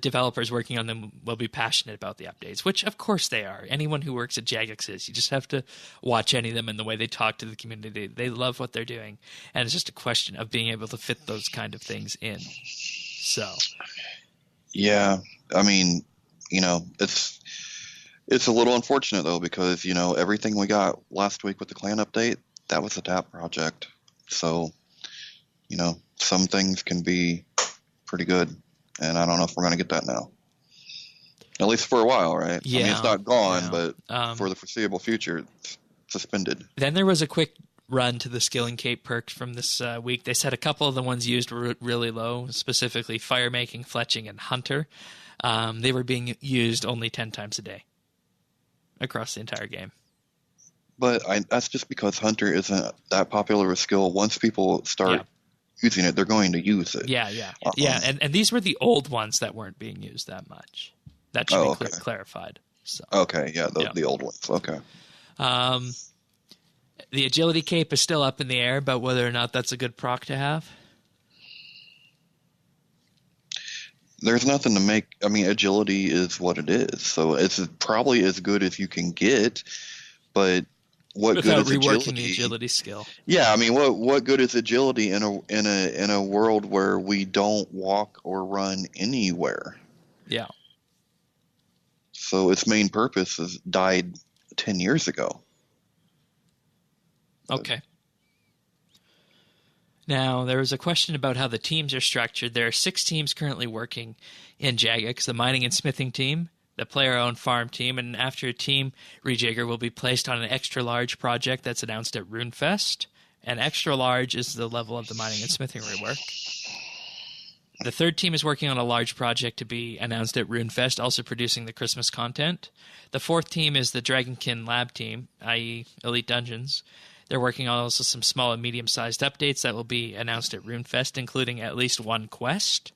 developers working on them will be passionate about the updates, which of course they are. Anyone who works at Jagex is. You just have to watch any of them and the way they talk to the community. They love what they're doing. And it's just a question of being able to fit those kind of things in. So. Yeah. I mean, It's a little unfortunate though, because everything we got last week with the clan update, that was a DApp project. So some things can be pretty good, and I don't know if we're going to get that now. At least for a while, right? Yeah. I mean, it's not gone, Yeah. but for the foreseeable future, it's suspended. Then there was a quick run to the Skillcape perks from this week. They said a couple of the ones used were really low, specifically fire making, fletching, and hunter. They were being used only 10 times a day across the entire game. But that's just because hunter isn't that popular a skill. Once people start using it, they're going to use it. Yeah. And these were the old ones that weren't being used that much. That should be clarified. So. Okay, the old ones. Okay. The agility cape is still up in the air about whether or not that's a good proc to have. There's nothing to make. I mean, agility is what it is, so it's probably as good as you can get. But what without good is reworking agility? The agility skill. Yeah, I mean, what good is agility in a world where we don't walk or run anywhere? Yeah. So its main purpose has died 10 years ago. Okay. Now, there was a question about how the teams are structured. There are 6 teams currently working in Jagex: the mining and smithing team, the player-owned farm team, and after a team rejigger will be placed on an extra-large project that's announced at RuneFest. And extra-large is the level of the mining and smithing rework. The 3rd team is working on a large project to be announced at RuneFest, also producing the Christmas content. The 4th team is the Dragonkin Lab team, i.e. Elite Dungeons. They're working on also some small and medium-sized updates that will be announced at RuneFest, including at least one quest.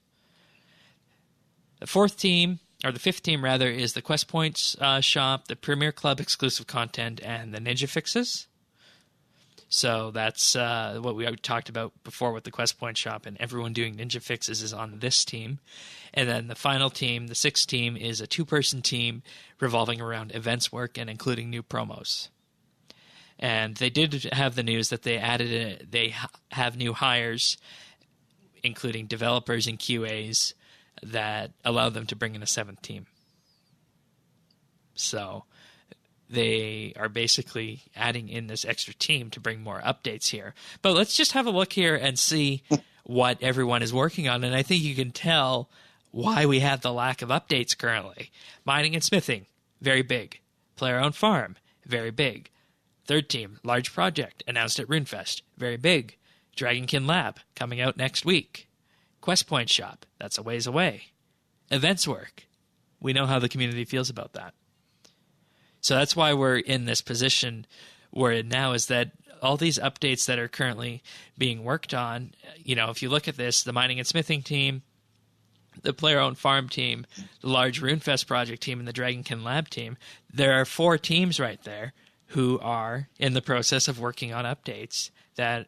The 5th team, is the Quest Points shop, the Premier Club exclusive content, and the Ninja Fixes. So that's what we talked about before with the Quest Point shop, and everyone doing Ninja Fixes is on this team. And then the final team, the 6th team, is a 2-person team revolving around events work and including new promos. And they did have the news that they have new hires, including developers and QAs, that allow them to bring in a 7th team. So they are basically adding in this extra team to bring more updates here. But let's just have a look here and see what everyone is working on. And I think you can tell why we have the lack of updates currently. Mining and smithing, very big. Player-owned farm, very big. 3rd team, large project, announced at RuneFest, very big. Dragonkin Lab, coming out next week. Quest Point shop, that's a ways away. Events work, we know how the community feels about that. So that's why we're in this position we're in now, is that all these updates that are currently being worked on, if you look at this, the mining and smithing team, the player-owned farm team, the large RuneFest project team, and the Dragonkin Lab team, there are 4 teams right there who are in the process of working on updates that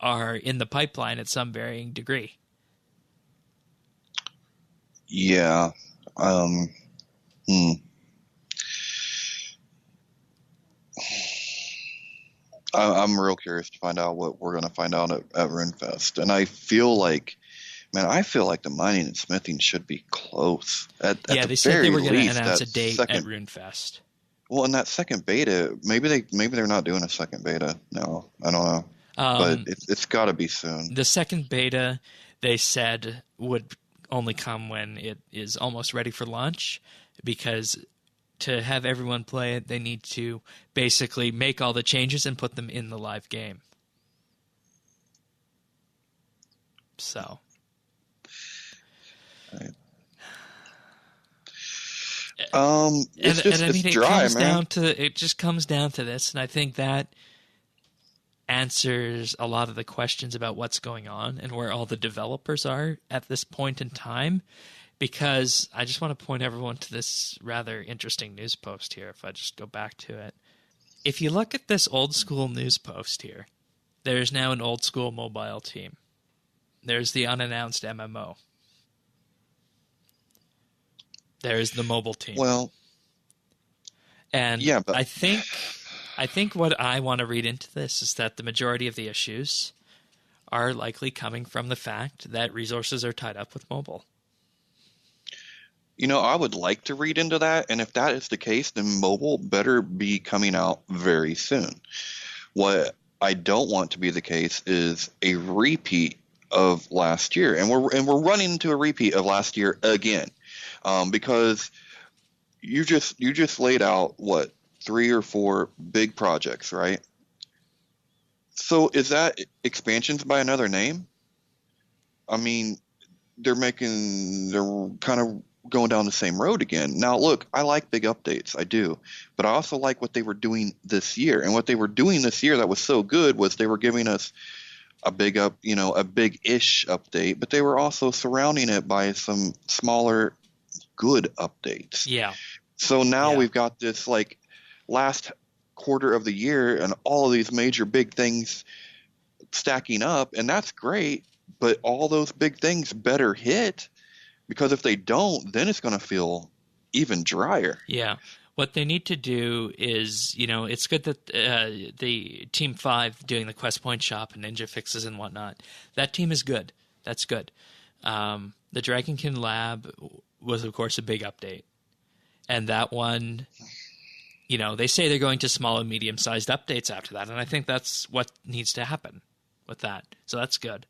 are in the pipeline at some varying degree. Yeah. I'm real curious to find out what we're going to find out at RuneFest. And I feel like the mining and smithing should be close. They said they were going to announce a date at RuneFest. Well, in that second beta, maybe they're not doing a second beta. No, I don't know. But it's got to be soon. The second beta, they said, would only come when it is almost ready for launch, because to have everyone play it, they need to basically make all the changes and put them in the live game. So. Right. It just comes down to this, and I think that answers a lot of the questions about what's going on and where all the developers are at this point in time. Because I just want to point everyone to this rather interesting news post here, if I just go back to it. If you look at this old school news post here, there's now an old school mobile team. There's the unannounced MMO. There's the mobile team. Well, and yeah, but I think what I want to read into this is that the majority of the issues are likely coming from the fact that resources are tied up with mobile. I would like to read into that, and if that is the case, then mobile better be coming out very soon. What I don't want to be the case is a repeat of last year, and we're running into a repeat of last year again, because you just laid out what, 3 or 4 big projects, right? So is that expansions by another name? I mean, they're kind of going down the same road again. Now, look, I like big updates, I do, but I also like what they were doing this year. And what they were doing this year that was so good was they were giving us a a big-ish update, but they were also surrounding it by some smaller, good updates. Yeah. So now we've got this like last quarter of the year and all of these major big things stacking up, and that's great, but all those big things better hit, because if they don't, then it's going to feel even drier. Yeah. What they need to do is, it's good that the Team 5 doing the Quest Point shop and Ninja Fixes and whatnot, that team is good. That's good. The Dragonkin Lab was, of course, a big update. And that one, they say they're going to small and medium-sized updates after that, and I think that's what needs to happen with that. So that's good.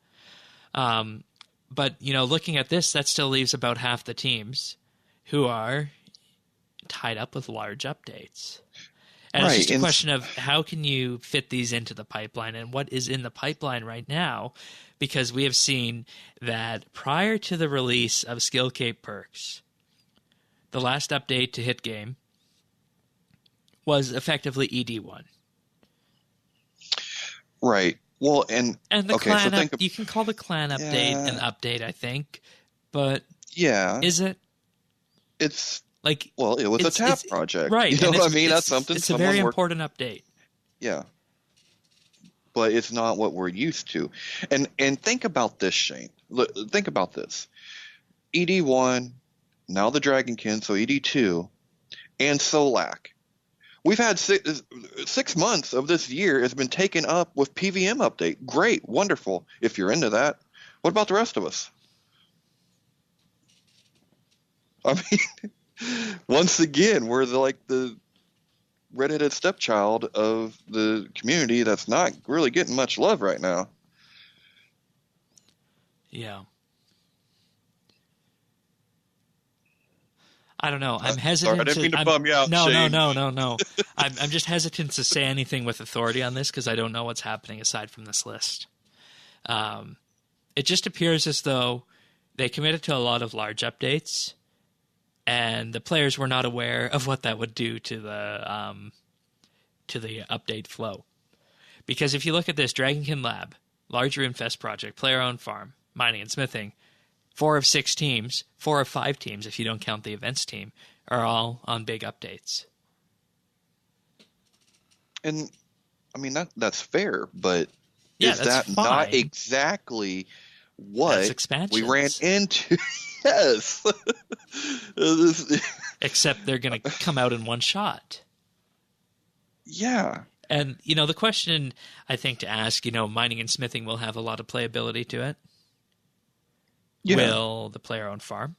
But, looking at this, that still leaves about half the teams who are tied up with large updates. And it's just a question of how can you fit these into the pipeline and what is in the pipeline right now, because we have seen that prior to the release of Skillcape perks, the last update to hit game was effectively ED1. Right. Well, and the clan you can call the clan update an update, I think, but is it? It's like, well, it was a TAP project, right? You know what I mean? That's something. It's a very important update. Yeah, but it's not what we're used to. And think about this, Shane. Look, think about this. ED1, now the Dragonkin, so ED2, and Solak. We've had 6 months of this year has been taken up with PVM update. Great, wonderful. If you're into that, what about the rest of us? I mean, once again, we're the redheaded stepchild of the community that's not really getting much love right now. Yeah. I don't know. I'm hesitant. Sorry, I didn't mean to bum you out. No, Shane. no. I'm just hesitant to say anything with authority on this because I don't know what's happening aside from this list. It just appears as though they committed to a lot of large updates, and the players were not aware of what that would do to the update flow. Because if you look at this, Dragonkin Lab, large RuneFest project, player-owned farm, mining and smithing, 4 of 6 teams, 4 of 5 teams, if you don't count the events team, are all on big updates. And, I mean, that's fair, but is that fine. Not exactly what we ran into? Yes. Except they're going to come out in one shot. Yeah. And, the question I think to ask, mining and smithing will have a lot of playability to it. Yeah. Will the player-owned farm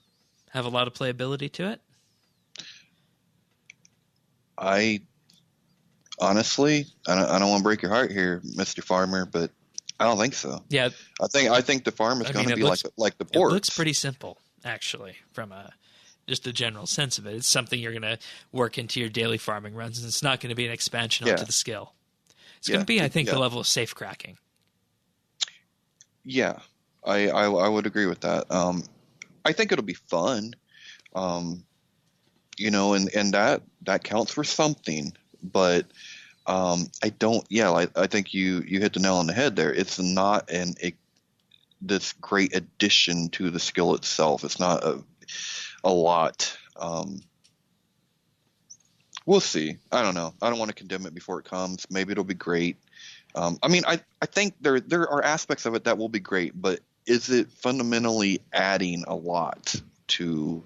have a lot of playability to it? Honestly, I don't want to break your heart here, Mr. Farmer, but I don't think so. Yeah, I think the farm is going to be like the ports. It looks pretty simple, actually, from just a general sense of it. It's something you're going to work into your daily farming runs, and it's not going to be an expansion onto the skill. It's going to be, I think, the level of safe cracking. Yeah. I would agree with that. I think it'll be fun, and that counts for something. But I don't. Yeah, I think you hit the nail on the head there. It's not this great addition to the skill itself. It's not a lot. We'll see. I don't know. I don't want to condemn it before it comes. Maybe it'll be great. I mean, I think there are aspects of it that will be great, but is it fundamentally adding a lot to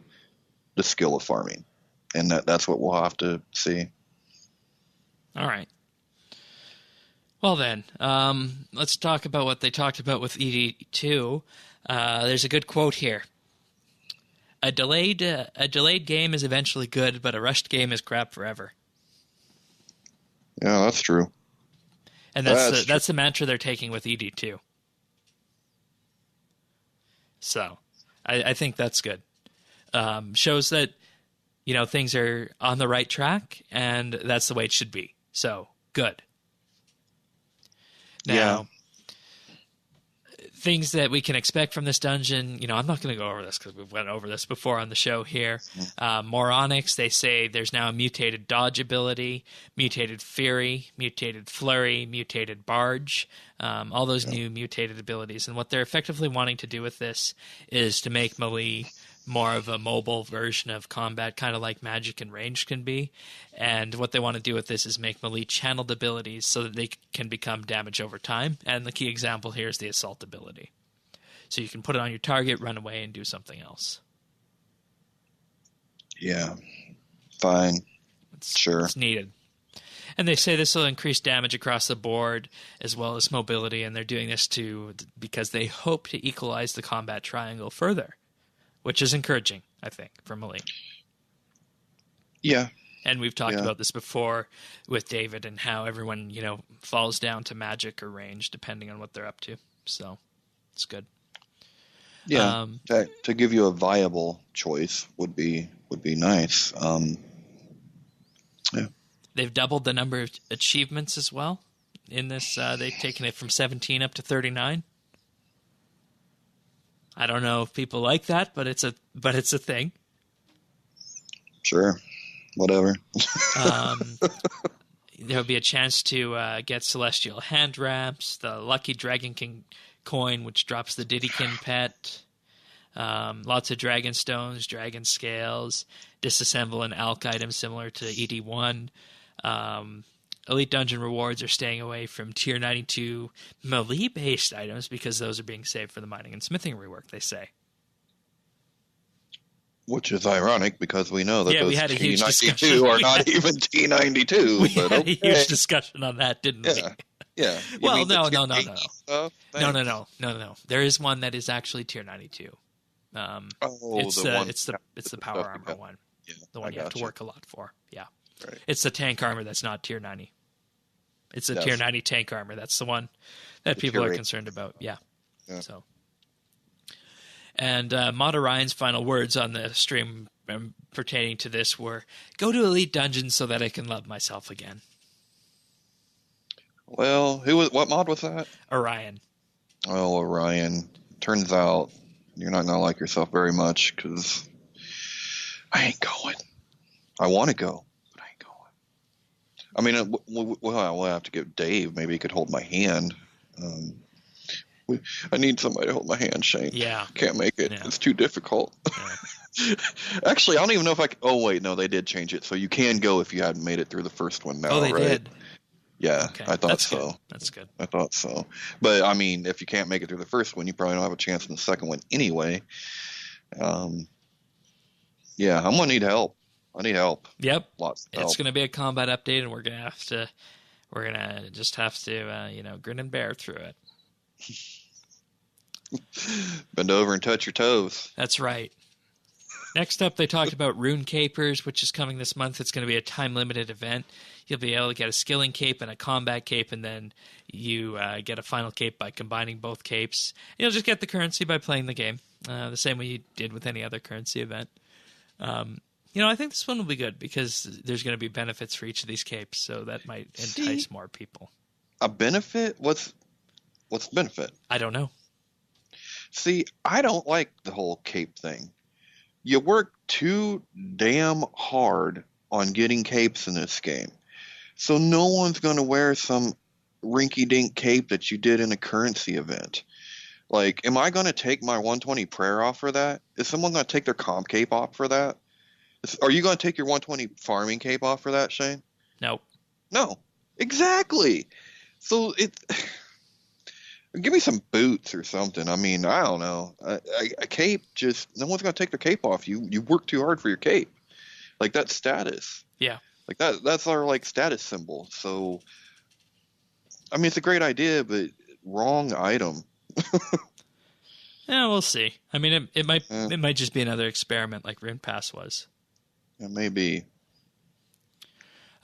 the skill of farming? And that's what we'll have to see. All right. Well then, let's talk about what they talked about with ED2. There's a good quote here. A delayed game is eventually good, but a rushed game is crap forever. Yeah, that's true. And that's the mantra they're taking with ED2. So, I think that's good. Shows that, things are on the right track, and that's the way it should be. So, good. Now, things that we can expect from this dungeon, I'm not going to go over this because we've went over this before on the show here. Moronics, they say there's now a mutated dodge ability, mutated fury, mutated flurry, mutated barge, all those new mutated abilities. And what they're effectively wanting to do with this is to make melee more of a mobile version of combat, kind of like magic and range can be. And what they want to do with this is make melee channeled abilities so that they can become damage over time. And the key example here is the assault ability. So you can put it on your target, run away, and do something else. Yeah, fine. Sure. It's needed. And they say this will increase damage across the board as well as mobility, and they're doing this because they hope to equalize the combat triangle further, which is encouraging, I think, for melee. Yeah. And we've talked about this before with David and how everyone, falls down to magic or range depending on what they're up to. So it's good. Yeah. To give you a viable choice would be nice. Yeah. They've doubled the number of achievements as well in this. They've taken it from 17 up to 39. I don't know if people like that, but it's a thing. Sure, whatever. There'll be a chance to get celestial hand wraps, the lucky dragon coin, which drops the Didykin pet. Lots of dragon stones, dragon scales, disassemble an alch item similar to ED1. Elite Dungeon rewards are staying away from Tier 92 melee-based items because those are being saved for the mining and smithing rework, they say. Which is ironic because we know that we those had a huge T92 are not even T92. We had a huge discussion on that, didn't we? Yeah. Well, no. There is one that is actually Tier 92. It's the power armor one. Yeah, the one you have to work a lot for. Yeah. Right. It's the tank armor that's not Tier 90. It's the Tier 90 tank armor. That's the one that people are concerned about. Yeah. So, and Mod Orion's final words on the stream pertaining to this were, "Go to Elite Dungeons so that I can love myself again." Well, what mod was that? Orion. Oh, Orion. Turns out you're not going to like yourself very much because I ain't going. I want to go. I mean, we'll have to get Dave. Maybe he could hold my hand. I need somebody to hold my hand, Shane. Yeah. Can't make it. Yeah. It's too difficult. Yeah. Actually, I don't even know if I can. Oh, wait. No, they did change it. So you can go if you hadn't made it through the first one now, they did? Yeah, okay. I thought That's so. Good. That's good. I thought so. But, I mean, if you can't make it through the first one, you probably don't have a chance in the second one anyway. Yeah, I'm going to need help. I need help. Yep. Lots of help. It's going to be a combat update, and we're going to just have to, grin and bear through it. Bend over and touch your toes. That's right. Next up, they talked about Rune Capers, which is coming this month. It's going to be a time-limited event. You'll be able to get a skilling cape and a combat cape, and then you get a final cape by combining both capes. You'll just get the currency by playing the game, the same way you did with any other currency event. I think this one will be good because there's going to be benefits for each of these capes, so that might entice more people. A benefit? What's the benefit? I don't know. See, I don't like the whole cape thing. You work too damn hard on getting capes in this game. So no one's going to wear some rinky-dink cape that you did in a currency event. Like, am I going to take my 120 prayer off for that? Is someone going to take their comp cape off for that? Are you going to take your 120 farming cape off for that, Shane? Nope. No. Exactly. So give me some boots or something. I mean, I don't know. A cape, just no one's going to take their cape off. You work too hard for your cape. Like, that's status. Yeah. Like that's our status symbol. So I mean, it's a great idea, but wrong item. Yeah, we'll see. I mean, it might just be another experiment like Rune Pass was. It may be.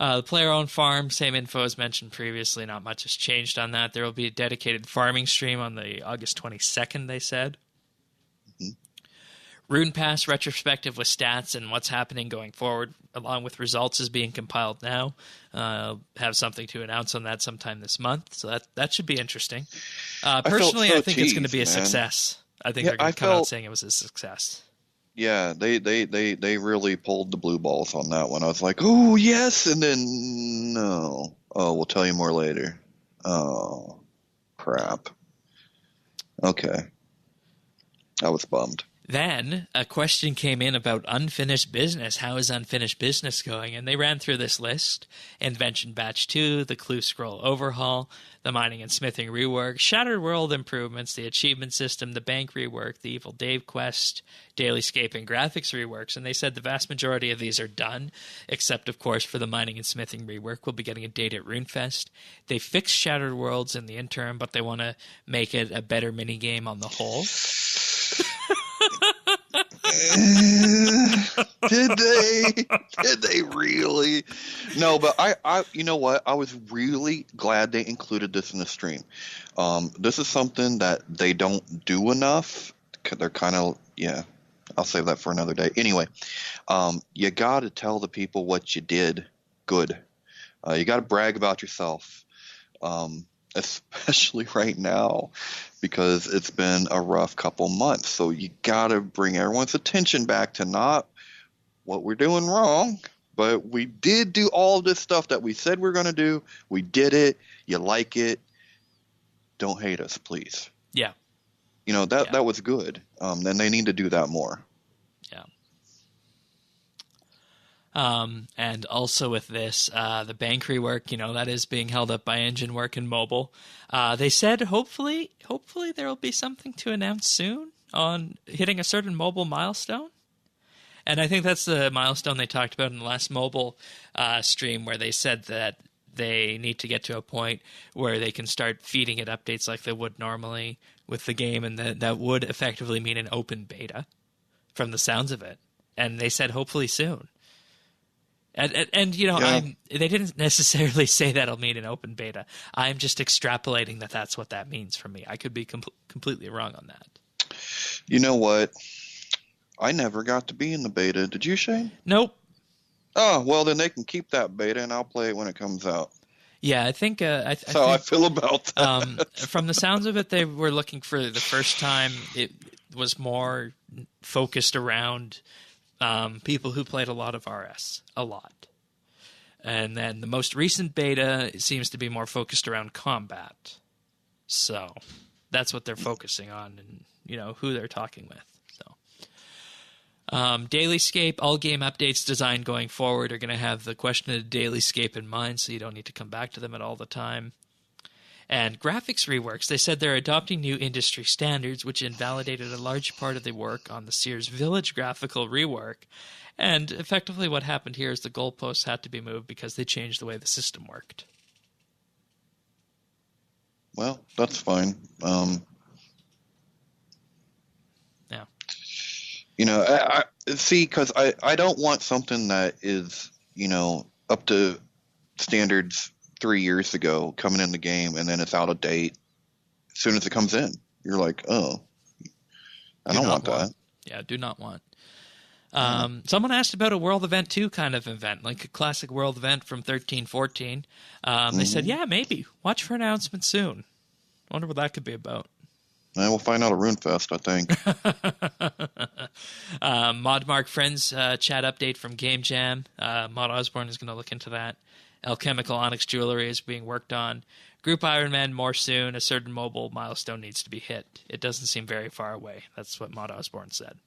The player-owned farm, same info as mentioned previously. Not much has changed on that. There will be a dedicated farming stream on the August 22nd, they said. Mm-hmm. Rune Pass retrospective with stats and what's happening going forward, along with results, is being compiled now. Have something to announce on that sometime this month, so that should be interesting. Personally, I think it's going to be a success. I think they're going to come out saying it was a success. Yeah, they really pulled the blue balls on that one. I was like, oh, yes, and then no. Oh, we'll tell you more later. Oh, crap. Okay. I was bummed. Then a question came in about unfinished business. How is unfinished business going? And they ran through this list. Invention Batch 2, the Clue Scroll overhaul, the Mining and Smithing rework, Shattered World improvements, the Achievement System, the Bank rework, the Evil Dave quest, Dailyscape, and graphics reworks. And they said the vast majority of these are done, except, of course, for the Mining and Smithing rework. We'll be getting a date at RuneFest. They fixed Shattered Worlds in the interim, but they want to make it a better minigame on the whole. Did they really? No, but I you know what, I was really glad they included this in the stream. This is something that they don't do enough. They're kind of, yeah, I'll save that for another day. Anyway, you got to tell the people what you did good. You got to brag about yourself, especially right now, because it's been a rough couple months. So you got to bring everyone's attention back to not what we're doing wrong, but we did do all of this stuff that we said we're going to do. We did it. You like it. Don't hate us, please. Yeah. You know, that was good. Then they need to do that more. Yeah. And also with this, the bank rework, you know, that is being held up by engine work and mobile. They said hopefully there will be something to announce soon on hitting a certain mobile milestone. And I think that's the milestone they talked about in the last mobile stream, where they said that they need to get to a point where they can start feeding it updates like they would normally with the game, and that would effectively mean an open beta from the sounds of it. And they said hopefully soon. And you know, yeah. They didn't necessarily say that'll mean an open beta. I'm just extrapolating that that's what that means for me. I could be completely wrong on that. You know what? I never got to be in the beta. Did you, Shane? Nope. Oh, well, then they can keep that beta, and I'll play it when it comes out. Yeah, I think... That's how I feel about that. From the sounds of it, they were looking for the first time. It was more focused around people who played a lot of RS. A lot. And then the most recent beta seems to be more focused around combat. So that's what they're focusing on, and, you know, who they're talking with. Dailyscape, all game updates designed going forward are going to have the question of Dailyscape in mind, so you don't need to come back to them at all the time. And graphics reworks, they said they're adopting new industry standards, which invalidated a large part of the work on the Sears Village graphical rework. And effectively what happened here is the goalposts had to be moved because they changed the way the system worked. Well, that's fine. Yeah. You know, I see, because I don't want something that is, you know, up to standards 3 years ago coming in the game, and then it's out of date as soon as it comes in. You're like, oh, I don't want that. Yeah, do not want. Someone asked about a World Event 2 kind of event, like a classic World Event from 13-14. They said, yeah, maybe. Watch for announcements soon. I wonder what that could be about. We'll find out at RuneFest, I think. Modmark Friends chat update from Game Jam. Mod Osborne is going to look into that. Alchemical Onyx Jewelry is being worked on. Group Iron Man more soon. A certain mobile milestone needs to be hit. It doesn't seem very far away. That's what Mod Osborne said.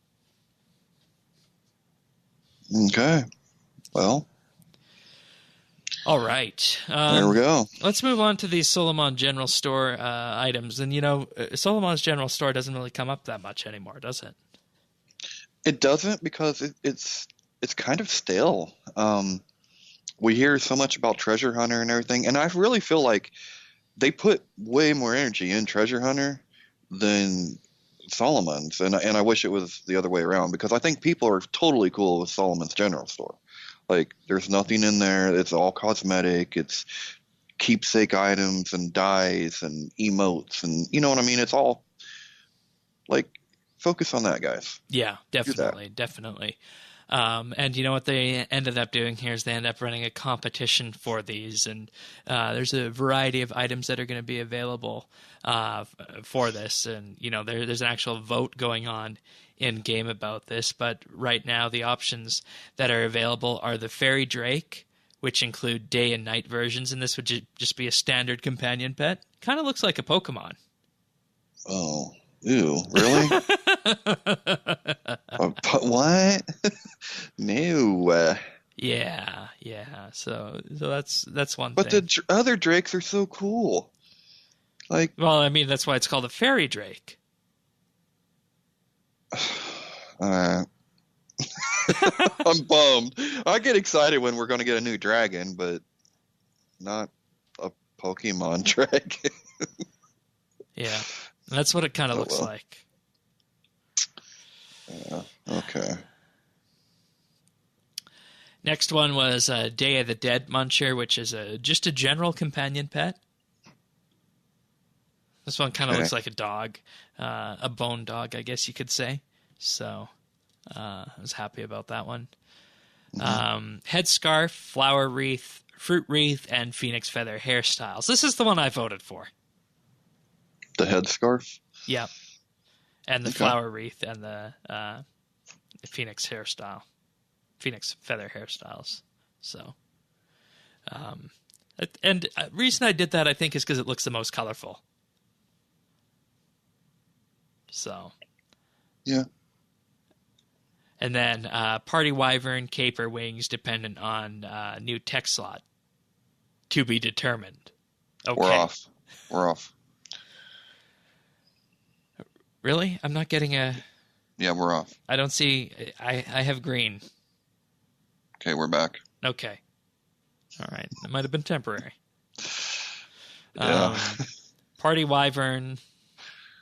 Okay. Well. All right. There we go. Let's move on to these Solomon General Store items. And, you know, Solomon's General Store doesn't really come up that much anymore, does it? It doesn't, because it's kind of stale. We hear so much about Treasure Hunter and everything, and I really feel like they put way more energy in Treasure Hunter than Solomon's, and I wish it was the other way around, because I think people are totally cool with Solomon's General Store. Like, there's nothing in there. It's all cosmetic. It's keepsake items and dyes and emotes, and you know what I mean? It's all like, focus on that, guys. Yeah, definitely. And you know what they ended up doing here is they ended up running a competition for these, and there's a variety of items that are going to be available for this, and you know there's an actual vote going on in game about this. But right now, the options that are available are the Fairy Drake, which include day and night versions, and this would just be a standard companion pet. Kind of looks like a Pokemon. Oh, ew, really? What? No. Yeah. So that's one but thing. But the other drakes are so cool. Like, well, I mean, that's why it's called a Fairy Drake. I'm bummed. I get excited when we're going to get a new dragon, but not a Pokemon dragon. Yeah, that's what it kind of looks like. Yeah, okay. Next one was Day of the Dead Muncher, which is just a general companion pet. This one kind of looks like a dog, a bone dog, I guess you could say. So I was happy about that one. Mm-hmm. Headscarf, flower wreath, fruit wreath, and phoenix feather hairstyles. This is the one I voted for. The headscarf? Yeah. And the flower wreath and the phoenix hairstyle. Phoenix feather hairstyles. So, and the reason I did that, I think, is because it looks the most colorful. So, yeah. And then Party Wyvern, Caper Wings, dependent on new tech slot. To be determined. Okay. We're off. Really? I'm not getting a... Yeah, we're off. I don't see... I have green. Okay, we're back. Okay. All right. That might have been temporary. Yeah. Party Wyvern...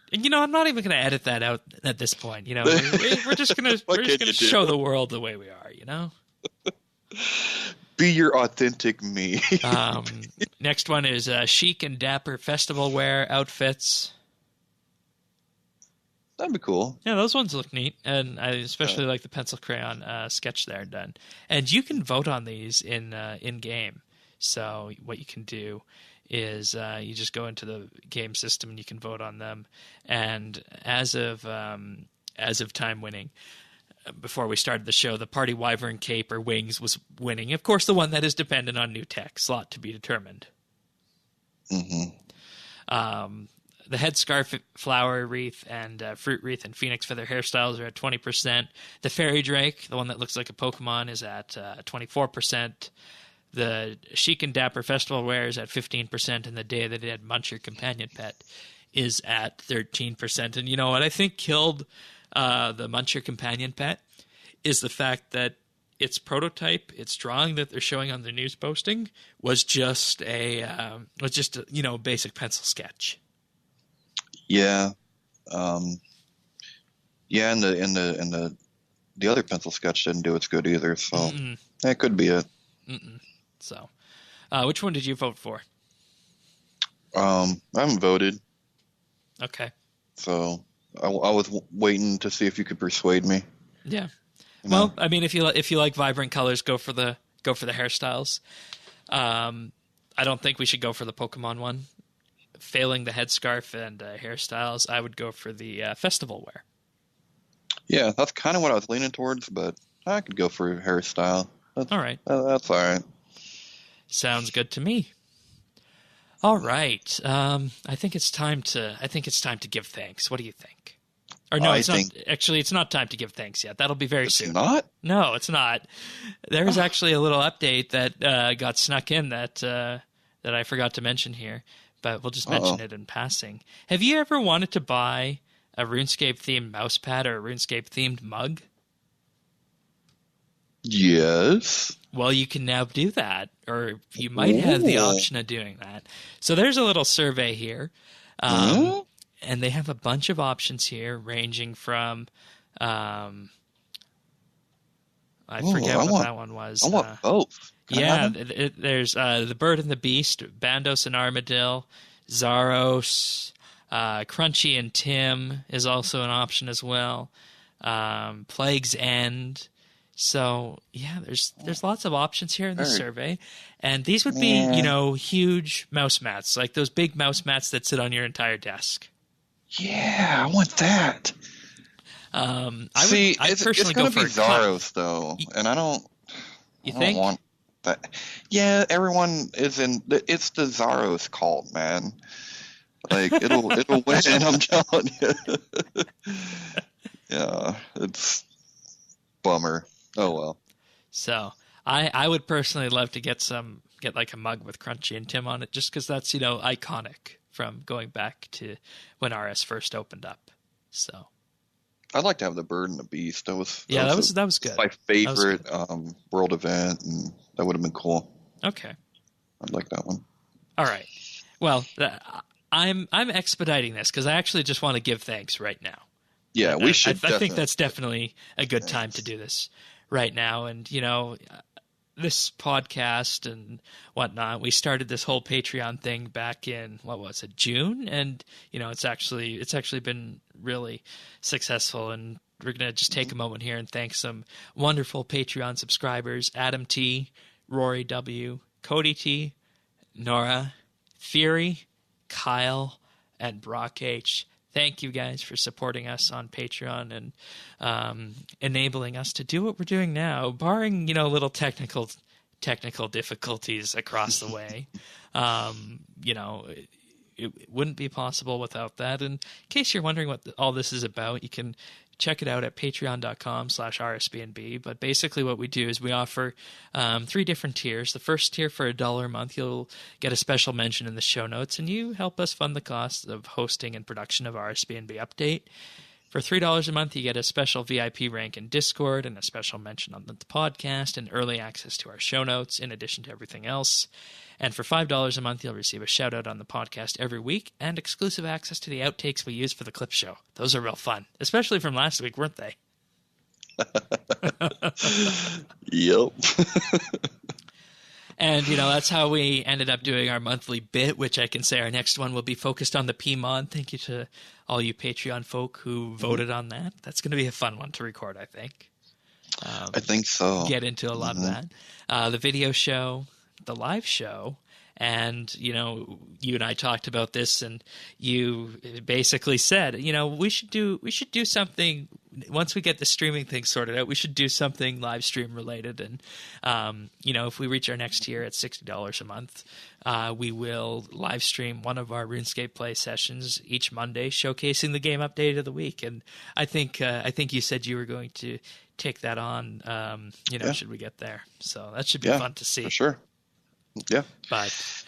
And, you know, I'm not even going to edit that out at this point. You know, we're just going to show the world the way we are, you know? Be your authentic me. Next one is chic and dapper festival wear outfits. That'd be cool. Yeah, those ones look neat. And I especially like the pencil crayon sketch there done. And you can vote on these in game. So what you can do is you just go into the game system and you can vote on them. And as of time winning, before we started the show, the Party Wyvern Cape or Wings was winning. Of course, the one that is dependent on new tech, slot to be determined. Mm-hmm. The headscarf, flower wreath, and fruit wreath and phoenix feather hairstyles are at 20%. The Fairy Drake, the one that looks like a Pokemon, is at 24%. The chic and dapper festival wear is at 15%, and the Day of the Dead Muncher companion pet is at 13%. And you know what I think killed the Muncher companion pet is the fact that its prototype, its drawing that they're showing on the news posting, was just a basic pencil sketch. Yeah, yeah, and the other pencil sketch didn't do its good either, so that could be it. So, which one did you vote for? I haven't voted. Okay. So I was waiting to see if you could persuade me. Yeah. Well, I mean, if you like vibrant colors, go for the hairstyles. I don't think we should go for the Pokemon one. Failing the headscarf and hairstyles, I would go for the festival wear. Yeah, that's kind of what I was leaning towards, but I could go for hairstyle. All right. That's all right. Sounds good to me. All right. I think it's time to give thanks. What do you think? Or no, it's not. Actually, it's not time to give thanks yet. That'll be very soon. It's not? No, it's not. There is actually a little update that got snuck in that I forgot to mention here, but we'll just mention it in passing. Have you ever wanted to buy a RuneScape-themed mousepad or a RuneScape-themed mug? Yes. Well, you can now do that, or you might have the option of doing that. So there's a little survey here. and they have a bunch of options here, ranging from I forget what that one was. I want both. Yeah, there's The Bird and the Beast, Bandos and Armadillo, Zaros, Crunchy and Tim is also an option as well. Plague's End. So yeah, there's lots of options here in the survey, and these would be huge mouse mats, like those big mouse mats that sit on your entire desk. Yeah, I want that. I'd personally go for Zaros though, and I don't. You think? Don't want that. Yeah, everyone is in. It's the Zaros cult, man. Like it'll win. I'm telling you. Yeah, it's bummer. Oh well. So I would personally love to get like a mug with Crunchy and Tim on it, just because that's iconic from going back to when RS first opened up. So I'd like to have the Bird and the Beast. That was good. My favorite world event, and that would have been cool. Okay, I'd like that one. All right. Well, I'm expediting this because I actually just want to give thanks right now. Yeah, we should. I think that's definitely a good time to do this right now. And this podcast and whatnot, we started this whole Patreon thing back in June, and it's actually been really successful. And we're gonna just take a moment here and thank some wonderful Patreon subscribers: Adam T, Rory W, Cody T, Nora, Fury, Kyle, and Brock H. Thank you guys for supporting us on Patreon and enabling us to do what we're doing now, barring little technical difficulties across the way. It wouldn't be possible without that. And in case you're wondering what all this is about, you can check it out at patreon.com/RSBANDB. But basically what we do is we offer 3 different tiers. The first tier, for $1 a month, you'll get a special mention in the show notes, and you help us fund the costs of hosting and production of RSBANDBupdate. For $3 a month, you get a special VIP rank in Discord and a special mention on the podcast and early access to our show notes, in addition to everything else. And for $5 a month, you'll receive a shout-out on the podcast every week and exclusive access to the outtakes we use for the clip show. Those are real fun, especially from last week, weren't they? Yep. And, that's how we ended up doing our monthly bit, which I can say our next one will be focused on the PMod. Thank you to all you Patreon folk who voted on that. That's going to be a fun one to record, I think. I think so. Get into a lot of that. The video show, the live show, and you and I talked about this, and you basically said we should do something once we get the streaming thing sorted out. We should do something live stream related, and if we reach our next tier at $60 a month, we will live stream one of our RuneScape play sessions each Monday, showcasing the game update of the week. And I think you said you were going to take that on should we get there. So that should be fun to see. For sure. Yeah. But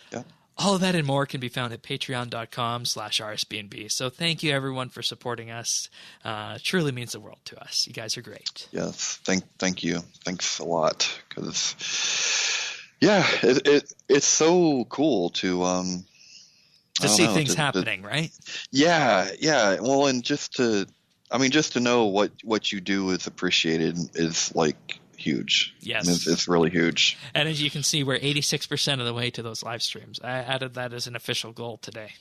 all of that and more can be found at patreon.com/RSBNB. So thank you, everyone, for supporting us. It truly means the world to us. You guys are great. Yes. Thank you. Thanks a lot. Because, it's so cool to see things happening, right? Yeah. Yeah. Well, and just to know what you do is appreciated is like huge. Yes. It's really huge. And as you can see, we're 86% of the way to those live streams. I added that as an official goal today.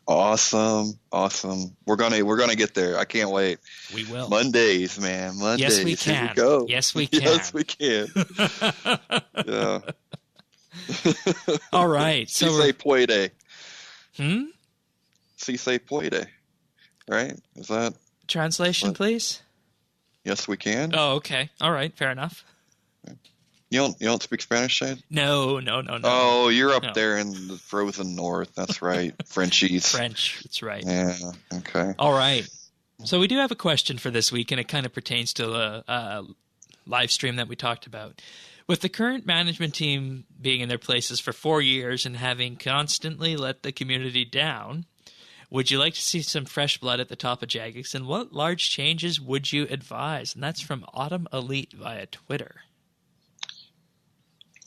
Awesome. We're gonna get there. I can't wait. We will. Mondays, man. Mondays. Yes, we can. Here we go. Yes, we can. Yes, we can. Yeah. All right. So si se puede. Si se puede. Right? Is that translation, please? Yes, we can. Oh, okay. All right. Fair enough. You don't speak Spanish, Shane? No. Oh, you're up there in the frozen north. That's right. Frenchies. French. That's right. Yeah. Okay. All right. So we do have a question for this week, and it kind of pertains to the live stream that we talked about. With the current management team being in their places for 4 years and having constantly let the community down, would you like to see some fresh blood at the top of Jagex, and what large changes would you advise? And that's from Autumn Elite via Twitter.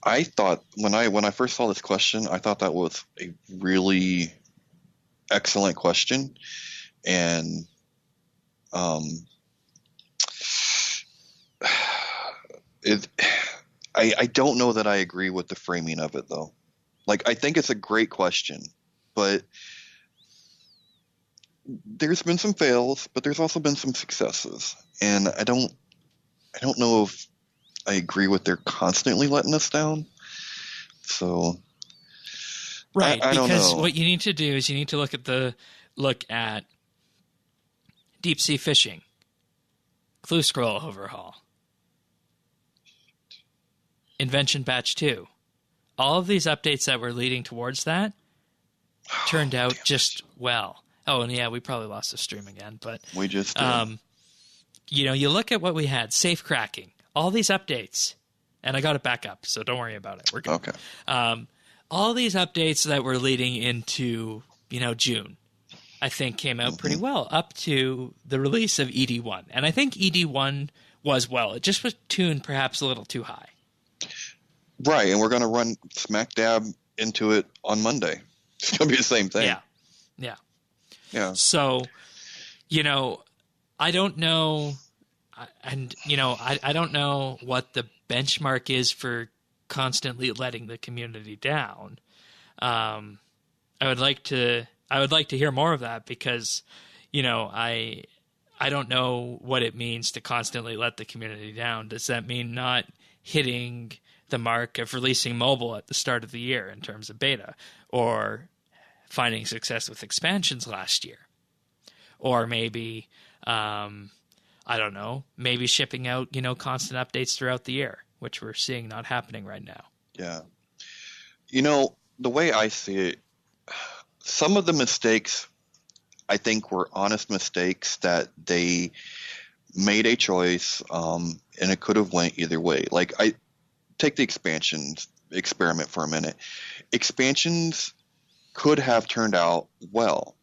I thought when I first saw this question, I thought that was a really excellent question. And I don't know that I agree with the framing of it, though. Like, I think it's a great question, but there's been some fails, but there's also been some successes. And I don't know if I agree with they're constantly letting us down. So right, I don't because know. what you need to do is you need to look at deep sea fishing, clue scroll overhaul, invention batch 2. All of these updates that were leading towards that turned out just well. Oh, and yeah, we probably lost the stream again, but We just did. You look at what we had, safe cracking, all these updates, and I got it back up, so don't worry about it. We're good. Okay. All these updates that were leading into, June, I think came out pretty well up to the release of ED1. And I think ED1 was well. It just was tuned perhaps a little too high. Right, and we're going to run smack dab into it on Monday. It's going to be the same thing. Yeah. So, I don't know, and I don't know what the benchmark is for constantly letting the community down. I would like to hear more of that because, I don't know what it means to constantly let the community down. Does that mean not hitting the mark of releasing mobile at the start of the year in terms of beta, or finding success with expansions last year, or maybe, I don't know, maybe shipping out, constant updates throughout the year, which we're seeing not happening right now. Yeah. The way I see it, some of the mistakes I think were honest mistakes that they made a choice, and it could have went either way. Like, I take the expansions experiment for a minute. Expansions could have turned out well,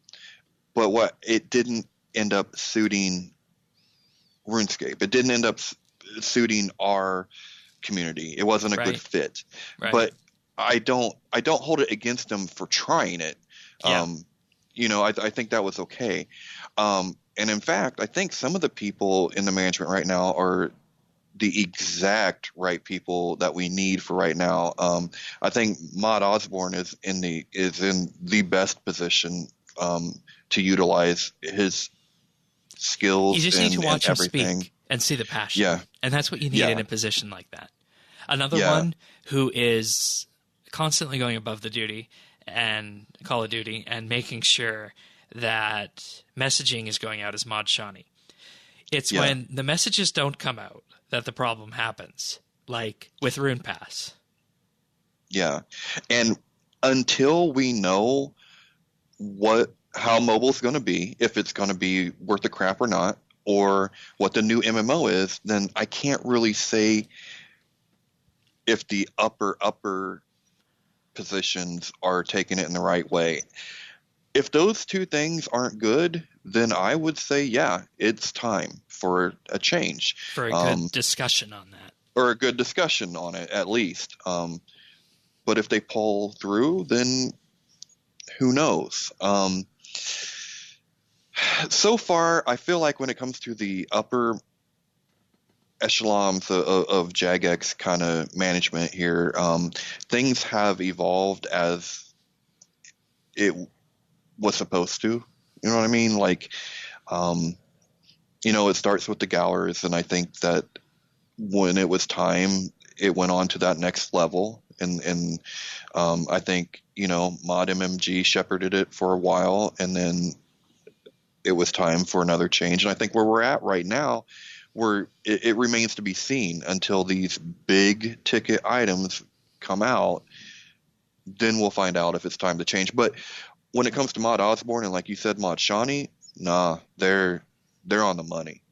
but what it didn't end up suiting RuneScape. It didn't end up suiting our community. It wasn't a good fit. Right. But I don't hold it against them for trying it. Yeah. I think that was okay. And in fact, I think some of the people in the management right now are the exact right people that we need for right now. I think Mod Osborne is in the best position to utilize his skills. You just need to watch him everything. speak and see the passion. Yeah. And that's what you need in a position like that. Another one who is constantly going above the duty and Call of Duty and making sure that messaging is going out is Mod Shawnee. It's when the messages don't come out that the problem happens, like with Rune Pass. Yeah. And until we know how mobile is going to be, if it's going to be worth the crap or not, or what the new MMO is, then I can't really say if the upper positions are taking it in the right way. If those two things aren't good, then I would say, yeah, it's time for a change. For a good discussion on that. Or a good discussion on it, at least. But if they pull through, then who knows? So far, I feel like when it comes to the upper echelons of Jagex kind of management here, things have evolved as it was supposed to. You know what I mean? Like, it starts with the Gowers, and I think that when it was time, it went on to that next level. And I think, Mod MMG shepherded it for a while, and then it was time for another change. And I think where we're at right now, it remains to be seen until these big ticket items come out. Then we'll find out if it's time to change. But when it comes to Mod Osborne and, like you said, Mod Shawnee, nah, they're on the money.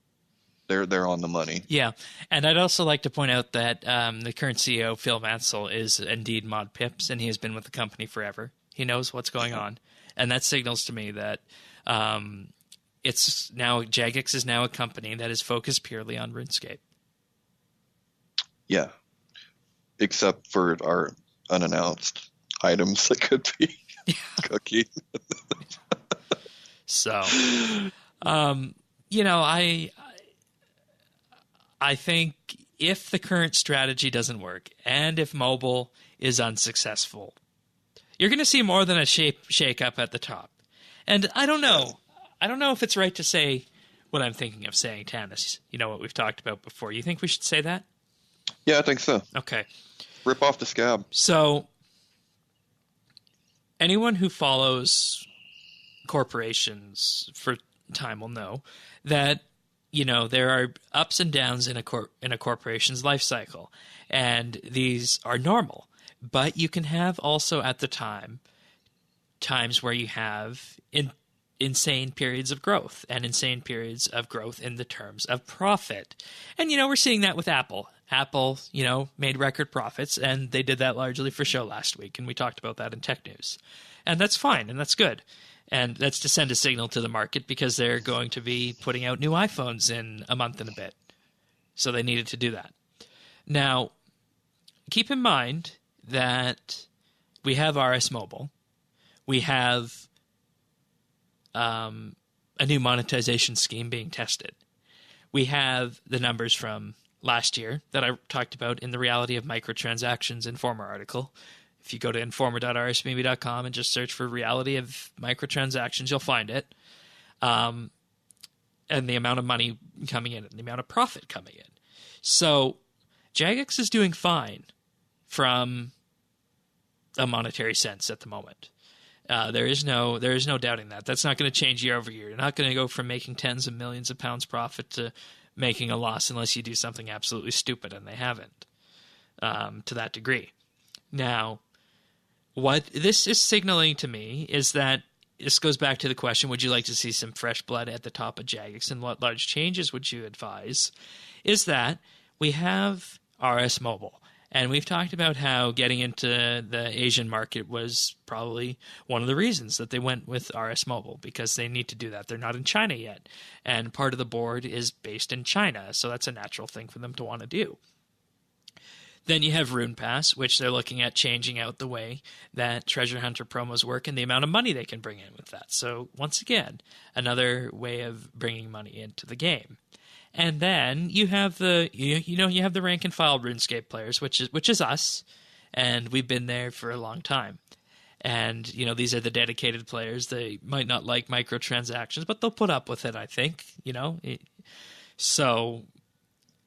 They're on the money. Yeah, and I'd also like to point out that the current CEO, Phil Mansell, is indeed Mod Pips, and he has been with the company forever. He knows what's going on, and that signals to me that it's now Jagex is now a company that is focused purely on RuneScape. Yeah, except for our unannounced items that could be cooking. So, you know, I think if the current strategy doesn't work and if mobile is unsuccessful, you're going to see more than a shake up at the top. And I don't know. I don't know if it's right to say what I'm thinking of saying, Tanis. You know what we've talked about before. You think we should say that? Yeah, I think so. Okay. Rip off the scab. So anyone who follows corporations for time will know that, you know, there are ups and downs in a corporation's life cycle, and these are normal. But you can have also at the times where you have insane periods of growth and insane periods of growth in the terms of profit. And, you know, we're seeing that with Apple. Apple, you know, made record profits, and they did that largely for show last week, and we talked about that in Tech News. And that's fine, and that's good. And that's to send a signal to the market because they're going to be putting out new iPhones in a month and a bit. So they needed to do that. Now, keep in mind that we have RS Mobile. We have a new monetization scheme being tested. We have the numbers from last year that I talked about in the Reality of Microtransactions Informer article. If you go to informer.rsbnb.com and just search for Reality of Microtransactions, you'll find it. And the amount of money coming in and the amount of profit coming in. So Jagex is doing fine from a monetary sense at the moment. There is no doubting that. That's not going to change year over year. You're not going to go from making tens of millions of pounds profit to making a loss unless you do something absolutely stupid, and they haven't to that degree. Now, what this is signaling to me is that this goes back to the question, would you like to see some fresh blood at the top of Jagex, and what large changes would you advise, is that we have RS Mobile. And we've talked about how getting into the Asian market was probably one of the reasons that they went with RS Mobile, because they need to do that. They're not in China yet. And part of the board is based in China, so that's a natural thing for them to want to do. Then you have Rune Pass, which they're looking at changing out the way that Treasure Hunter promos work and the amount of money they can bring in with that. So once again, another way of bringing money into the game. And then you have you have the rank and file RuneScape players, which is us, and we've been there for a long time. And you know, these are the dedicated players. They might not like microtransactions, but they'll put up with it, I think. You know, so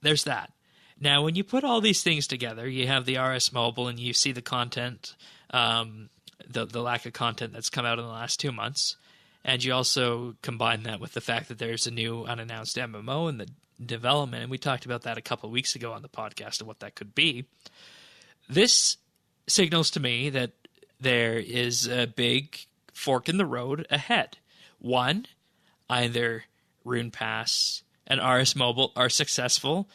there's that. Now, when you put all these things together, you have the RS Mobile, and you see the content, the lack of content that's come out in the last 2 months. And you also combine that with the fact that there's a new unannounced MMO in the development, and we talked about that a couple of weeks ago on the podcast of what that could be. This signals to me that there is a big fork in the road ahead. One, either Rune Pass and RS Mobile are successful,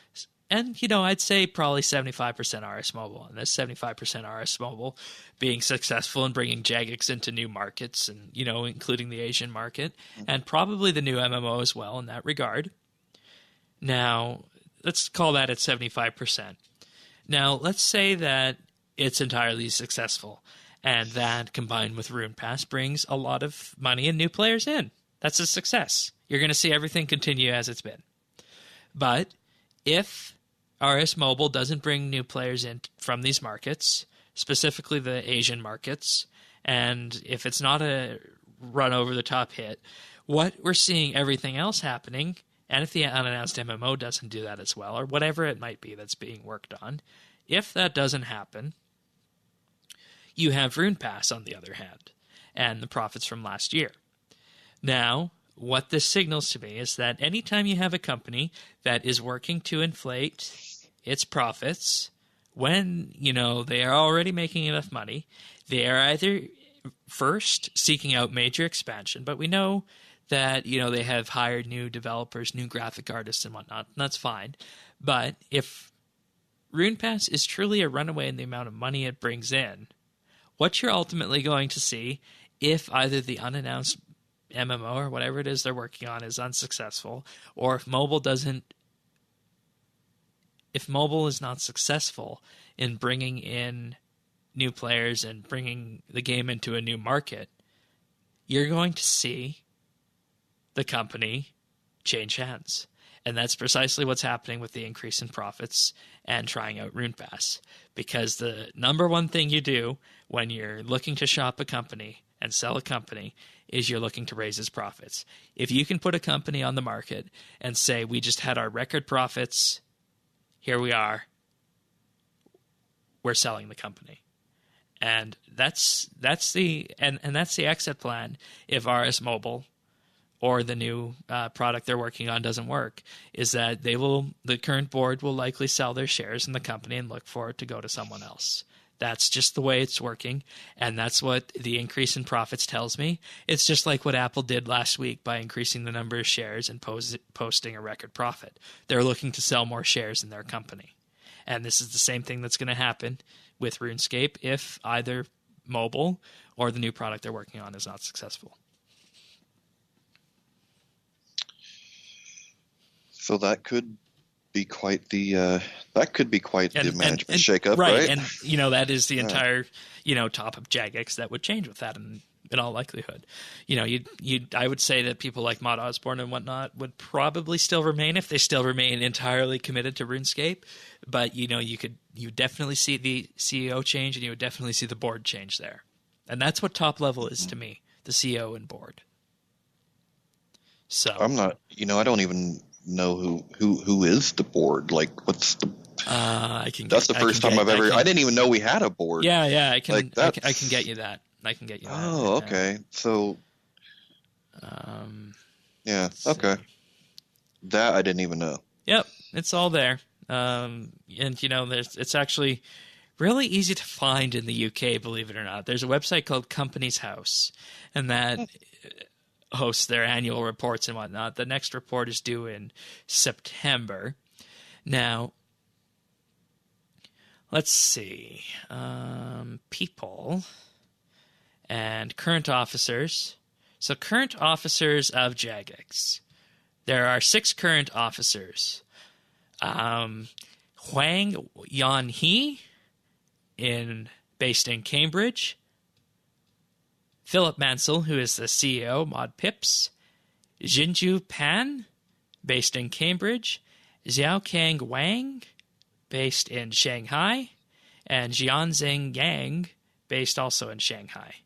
and, you know, I'd say probably 75% RS Mobile, and this 75% RS Mobile being successful in bringing Jagex into new markets, and, you know, including the Asian market, and probably the new MMO as well in that regard. Now, let's call that at 75%. Now, let's say that it's entirely successful, and that combined with Rune Pass brings a lot of money and new players in. That's a success. You're going to see everything continue as it's been. But if RS Mobile doesn't bring new players in from these markets, specifically the Asian markets, and if it's not a run-over-the-top hit, what we're seeing everything else happening, and if the unannounced MMO doesn't do that as well, or whatever it might be that's being worked on, if that doesn't happen, you have Rune Pass on the other hand, and the profits from last year. Now, what this signals to me is that anytime you have a company that is working to inflate its profits, when, you know, they are already making enough money, they are either first seeking out major expansion, but we know that, you know, they have hired new developers, new graphic artists and whatnot, and that's fine. But if Rune Pass is truly a runaway in the amount of money it brings in, what you're ultimately going to see, if either the unannounced MMO or whatever it is they're working on is unsuccessful, or if mobile is not successful in bringing in new players and bringing the game into a new market, you're going to see the company change hands. And that's precisely what's happening with the increase in profits and trying out RunePass. Because the number one thing you do when you're looking to shop a company and sell a company is you're looking to raise its profits. If you can put a company on the market and say, we just had our record profits, here we are, we're selling the company. And that's the exit plan if RS Mobile or the new product they're working on doesn't work, is that the current board will likely sell their shares in the company and look for it to go to someone else. That's just the way it's working, and that's what the increase in profits tells me. It's just like what Apple did last week by increasing the number of shares and posting a record profit. They're looking to sell more shares in their company. And this is the same thing that's going to happen with RuneScape if either mobile or the new product they're working on is not successful. So that could be quite the management shakeup, right? Right, and that is the entire top of Jagex that would change with that in all likelihood. I would say that people like Maud Osborne and whatnot would probably still remain if they still remain entirely committed to RuneScape. But you definitely see the CEO change, and you would definitely see the board change there, and that's what top level is to me: the CEO and board. So I'm not. I don't even know who is the board. Like, what's the? That's the first time I've ever. I didn't even know we had a board. Yeah. I can get you that. I can get you that. Oh, okay. So. Yeah. Okay. That I didn't even know. Yep, it's all there. And it's actually really easy to find in the UK, believe it or not. There's a website called Companies House, and that hosts their annual reports and whatnot. The next report is due in September. Now, let's see. People and current officers. So current officers of Jagex. There are 6 current officers. Huang Yanhe, based in Cambridge. Philip Mansell, who is the CEO, Mod Pips. Jinju Pan, based in Cambridge. Xiaokang Wang, based in Shanghai. And Jianzheng Yang, based also in Shanghai.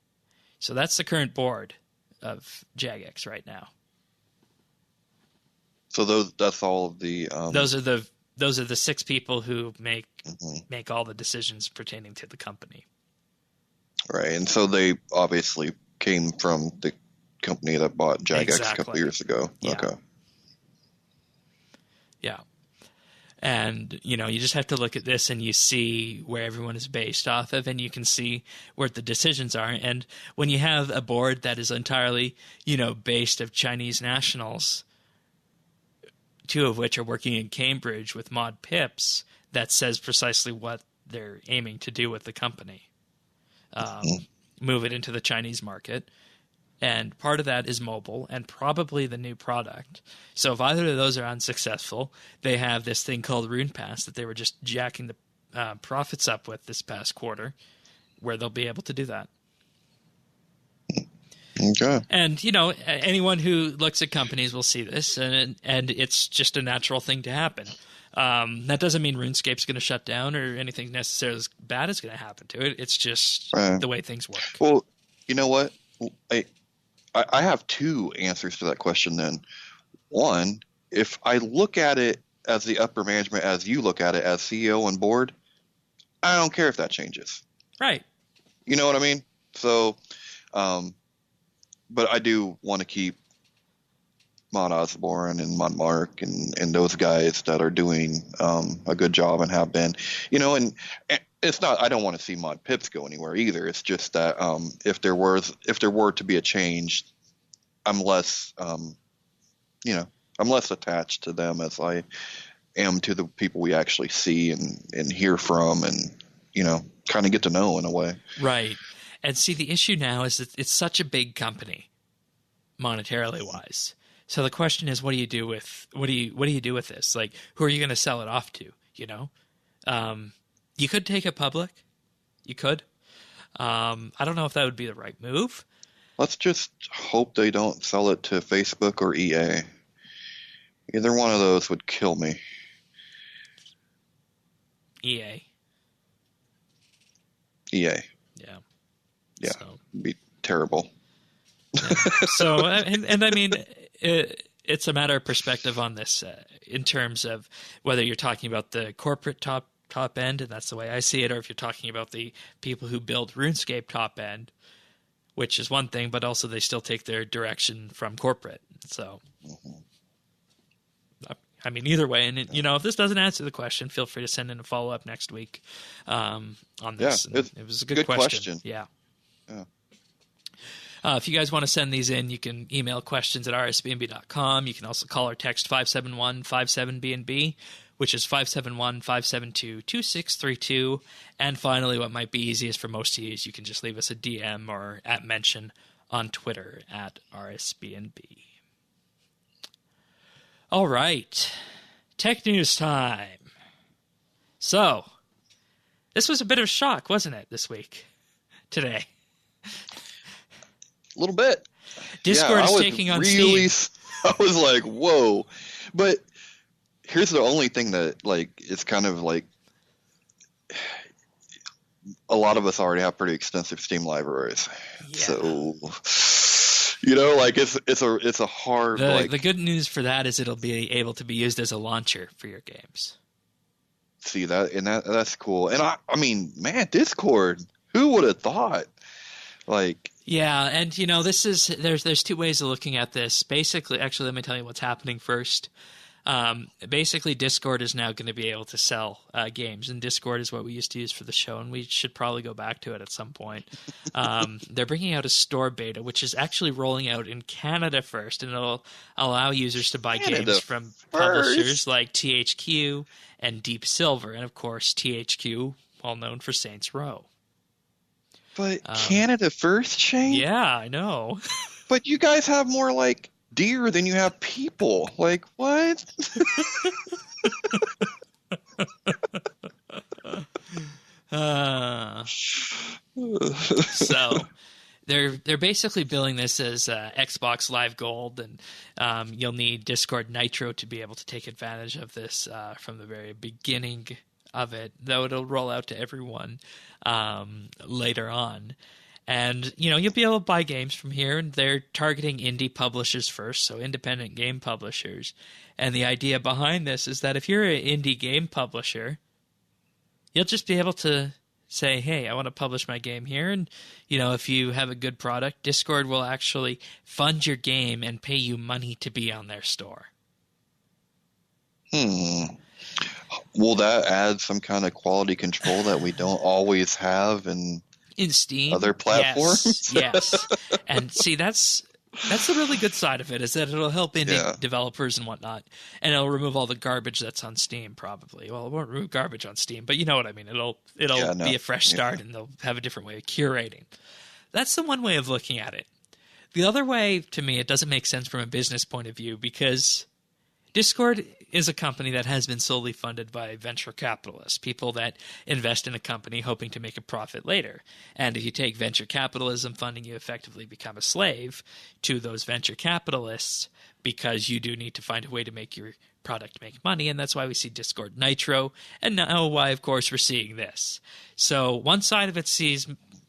So that's the current board of Jagex right now. So that's all of the. Those are the 6 people who make all the decisions pertaining to the company. Right, and so they obviously came from the company that bought Jagex a couple years ago. Yeah. Okay. Yeah. And, you just have to look at this and you see where everyone is based off of, and you can see where the decisions are. And when you have a board that is entirely, based of Chinese nationals, 2 of which are working in Cambridge with Mod Pips, that says precisely what they're aiming to do with the company. Move it into the Chinese market. And part of that is mobile and probably the new product. So if either of those are unsuccessful, they have this thing called RunePass that they were just jacking the profits up with this past quarter, where they'll be able to do that. Okay. And, anyone who looks at companies will see this, and it's just a natural thing to happen. That doesn't mean RuneScape's going to shut down or anything necessarily as bad is going to happen to it. It's just the way things work. Well, you know what? I have 2 answers to that question then. One, if I look at it as the upper management, as you look at it as CEO and board, I don't care if that changes. Right. You know what I mean? So, but I do want to keep Maud Osborne and Mod Mark and those guys that are doing a good job and have been, and it's not, I don't want to see Mod Pips go anywhere either. It's just that if there were to be a change, I'm less attached to them as I am to the people we actually see and hear from and, kind of get to know in a way. Right. And see, the issue now is that it's such a big company, monetarily wise. So the question is, what do you do with this? Like, who are you going to sell it off to? You could take it public. You could. I don't know if that would be the right move. Let's just hope they don't sell it to Facebook or EA. Either one of those would kill me. EA. EA. Yeah. Yeah. So. It'd be terrible. Yeah. So, and I mean, it's a matter of perspective on this in terms of whether you're talking about the corporate top end, and that's the way I see it, or if you're talking about the people who build RuneScape top end, which is one thing, but also they still take their direction from corporate. So, I mean, either way, and if this doesn't answer the question, feel free to send in a follow-up next week on this. Yeah, it was a good question. Yeah. If you guys want to send these in, you can email questions at rsbnb.com. You can also call or text 571-57BNB, which is 571-572-2632. And finally, what might be easiest for most of you is you can just leave us a DM or at mention on Twitter at RSBNB. All right. Tech news time. So, this was a bit of a shock, wasn't it, this week? Today. A little bit. Discord is taking on Steam. I was like, whoa. But here's the only thing that, like, it's kind of like a lot of us already have pretty extensive Steam libraries. Yeah. So, like it's a hard. The good news for that is it'll be able to be used as a launcher for your games. See that, and that's cool. And I mean, man, Discord. Who would have thought? Like. Yeah, and this is there's two ways of looking at this. Basically, actually, let me tell you what's happening first. Basically, Discord is now going to be able to sell games, and Discord is what we used to use for the show, and we should probably go back to it at some point. They're bringing out a store beta, which is actually rolling out in Canada first, and it'll allow users to buy games from publishers like THQ and Deep Silver, and of course THQ, well known for Saints Row. But Canada first, Shane? Yeah, I know. But you guys have more like deer than you have people. Like, what? So they're basically billing this as Xbox Live Gold, and you'll need Discord Nitro to be able to take advantage of this from the very beginning of it, though it'll roll out to everyone later on. And, you'll be able to buy games from here, and they're targeting indie publishers first, so independent game publishers. And the idea behind this is that if you're an indie game publisher, you'll just be able to say, hey, I want to publish my game here, and, if you have a good product, Discord will actually fund your game and pay you money to be on their store. Will that add some kind of quality control that we don't always have in Steam? Other platforms? Yes. And see, that's the really good side of it, is that it'll help indie developers and whatnot, and it'll remove all the garbage that's on Steam, probably. Well, it won't remove garbage on Steam, but you know what I mean. It'll be a fresh start, and they'll have a different way of curating. That's the one way of looking at it. The other way, to me, it doesn't make sense from a business point of view, because Discord is a company that has been solely funded by venture capitalists, people that invest in a company hoping to make a profit later. And if you take venture capitalism funding, you effectively become a slave to those venture capitalists, because you do need to find a way to make your product make money. And that's why we see Discord Nitro, and now why, of course, we're seeing this. So one side of it sees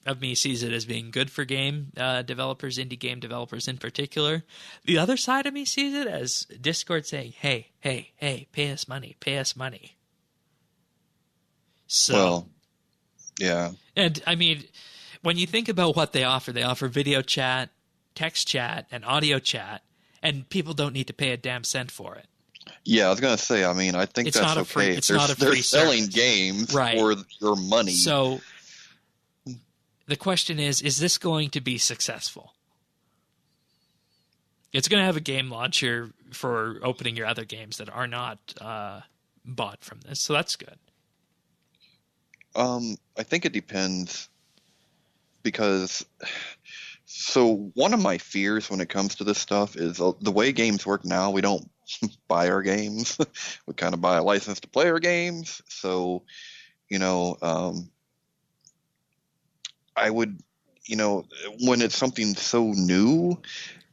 it as being good for game developers, indie game developers in particular. The other side of me sees it as Discord saying, hey, pay us money. So, well, yeah. And I mean, when you think about what they offer video chat, text chat, and audio chat, and people don't need to pay a damn cent for it. Yeah, I was going to say, I mean, I think it's that's not okay. It's not a free they're selling games for your money. So the question is this going to be successful? It's going to have a game launcher for opening your other games that are not bought from this, so that's good. I think it depends, because so one of my fears when it comes to this stuff is the way games work now, we don't buy our games. We kind of buy a license to play our games. So, I would, when it's something so new,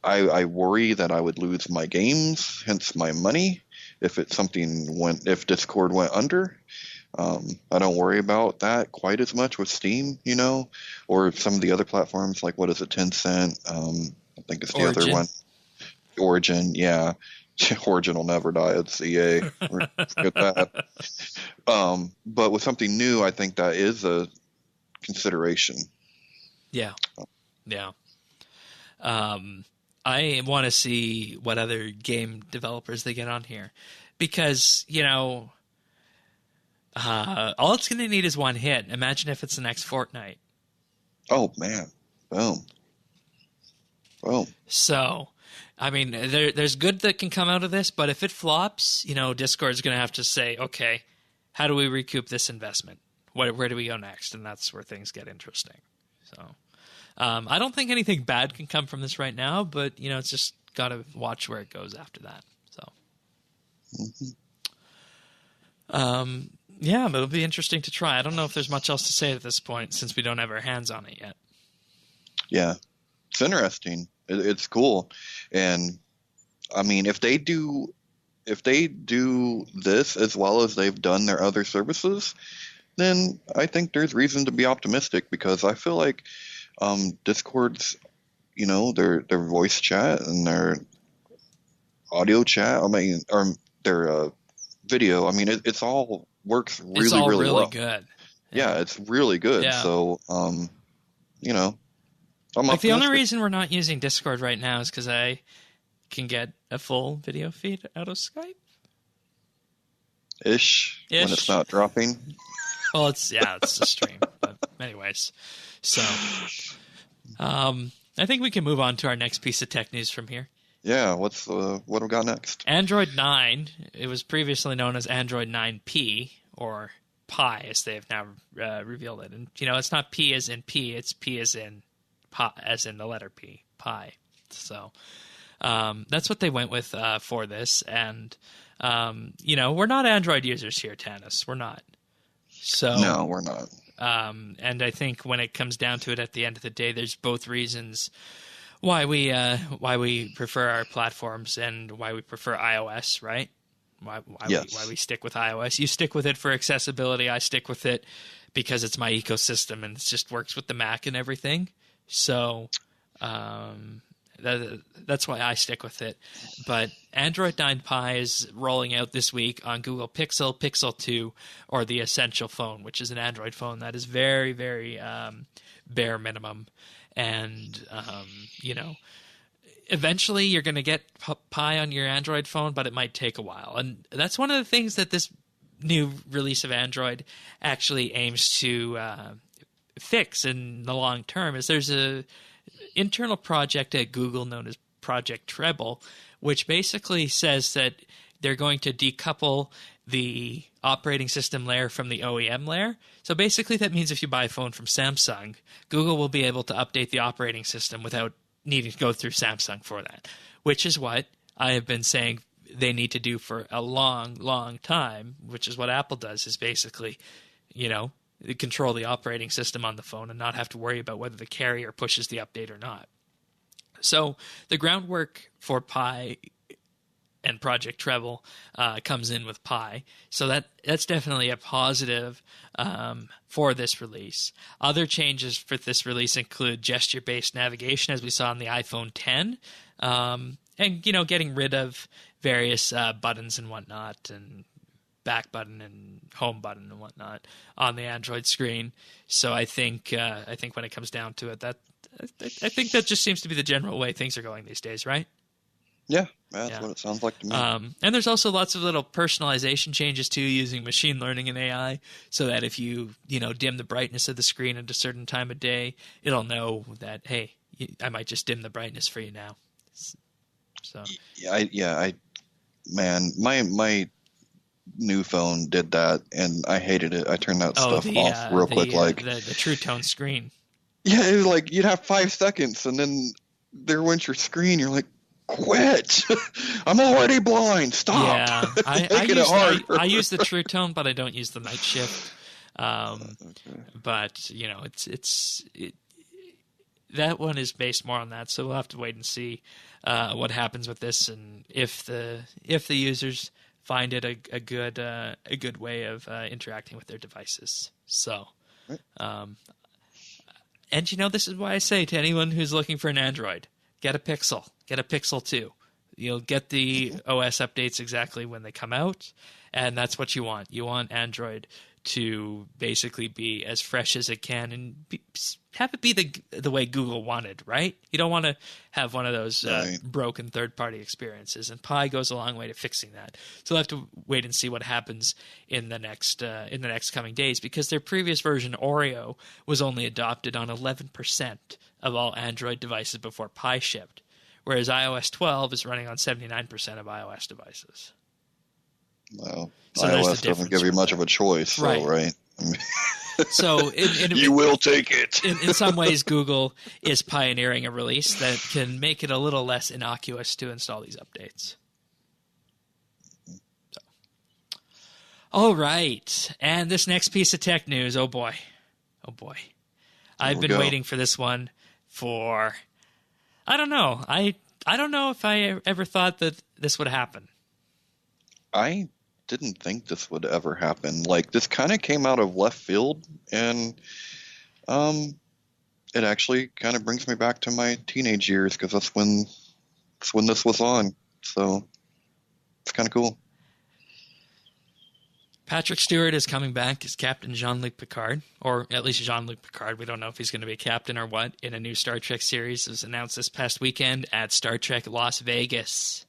I worry that I would lose my games, hence my money. If if Discord went under, I don't worry about that quite as much with Steam, or some of the other platforms like, what is it, Tencent? I think it's the Origin. other one. Origin, yeah. Origin will never die. It's EA. Forget that. But with something new, I think that is a consideration. Yeah. Yeah. I want to see what other game developers they get on here, because, all it's going to need is one hit. Imagine if it's the next Fortnite. Oh, man. Boom. Boom. So, I mean, there's good that can come out of this, but if it flops, Discord's going to have to say, okay, how do we recoup this investment? Where do we go next? And that's where things get interesting. So, I don't think anything bad can come from this right now, but, it's just got to watch where it goes after that. So, yeah, but it'll be interesting to try. I don't know if there's much else to say at this point, since we don't have our hands on it yet. Yeah, it's interesting. It's cool. And I mean, if they do this as well as they've done their other services, then I think there's reason to be optimistic, because I feel like Discord's, their voice chat and their audio chat, or their video, it's all works really well. Good. Yeah, it's really good. Yeah. So, I'm the only reason we're not using Discord right now is because I can get a full video feed out of Skype. Ish. When it's not dropping. Well, it's a stream. But anyways, so I think we can move on to our next piece of tech news from here. Yeah, what have we got next? Android 9. It was previously known as Android 9P, or Pi, as they have now revealed it. And it's not P as in P; it's P as in the letter P, Pi. So that's what they went with for this. And we're not Android users here, Tanis. We're not. So no, we're not. And I think when it comes down to it, at the end of the day, there's both reasons why we prefer our platforms and why we prefer iOS, right? Why we stick with iOS. You stick with it for accessibility. I stick with it because it's my ecosystem and it just works with the Mac and everything. So that's why I stick with it. But Android 9 Pie is rolling out this week on Google Pixel, Pixel 2, or the Essential phone, which is an Android phone that is very, very bare minimum. And, eventually you're going to get Pi on your Android phone, but it might take a while. And that's one of the things that this new release of Android actually aims to fix in the long term. Is there's a internal project at Google known as Project Treble, which basically says that they're going to decouple the operating system layer from the OEM layer. So basically that means if you buy a phone from Samsung, Google will be able to update the operating system without needing to go through Samsung for that, which is what I have been saying they need to do for a long, long time, which is what Apple does, is basically, control the operating system on the phone and not have to worry about whether the carrier pushes the update or not. So the groundwork for Pi and Project Treble comes in with Pi. So that's definitely a positive for this release. Other changes for this release include gesture-based navigation, as we saw on the iPhone 10, and getting rid of various buttons and whatnot, and back button and home button and whatnot on the Android screen. So I think when it comes down to it, I think that just seems to be the general way things are going these days, right? Yeah, that's what it sounds like to me. And there's also lots of little personalization changes too, using machine learning and AI, so that if you dim the brightness of the screen at a certain time of day, it'll know that, hey, I might just dim the brightness for you now. So my new phone did that, and I hated it. I turned that stuff off real quick, the True Tone screen. Yeah, it was like you'd have 5 seconds, and then there went your screen. You're like, quit! I'm already blind. Stop! Yeah, I use the True Tone, but I don't use the Night Shift. Okay. But that one is based more on that. So we'll have to wait and see what happens with this, and if the users find it a good way of interacting with their devices. So, and this is why I say to anyone who's looking for an Android, get a Pixel, get a Pixel 2. You'll get the OS updates exactly when they come out, and that's what you want. You want Android to basically be as fresh as it can and have it be the way Google wanted, right? You don't want to have one of those broken third-party experiences, and Pi goes a long way to fixing that. So we'll have to wait and see what happens in the next coming days, because their previous version, Oreo, was only adopted on 11% of all Android devices before Pi shipped, whereas iOS 12 is running on 79% of iOS devices. Well, so iOS doesn't give you much of a choice, right? I mean, so you will take it. In some ways, Google is pioneering a release that can make it a little less innocuous to install these updates. So. All right. And this next piece of tech news, oh boy. I've been waiting for this one for, I don't know. I don't know if I ever thought that this would happen. I didn't think this would ever happen. Like, this kind of came out of left field, and it actually kind of brings me back to my teenage years, because that's when this was on. So it's kind of cool. Patrick Stewart is coming back as Captain Jean-Luc Picard, or at least Jean-Luc Picard. We don't know if he's going to be a captain or what, in a new Star Trek series. It was announced this past weekend at Star Trek Las Vegas.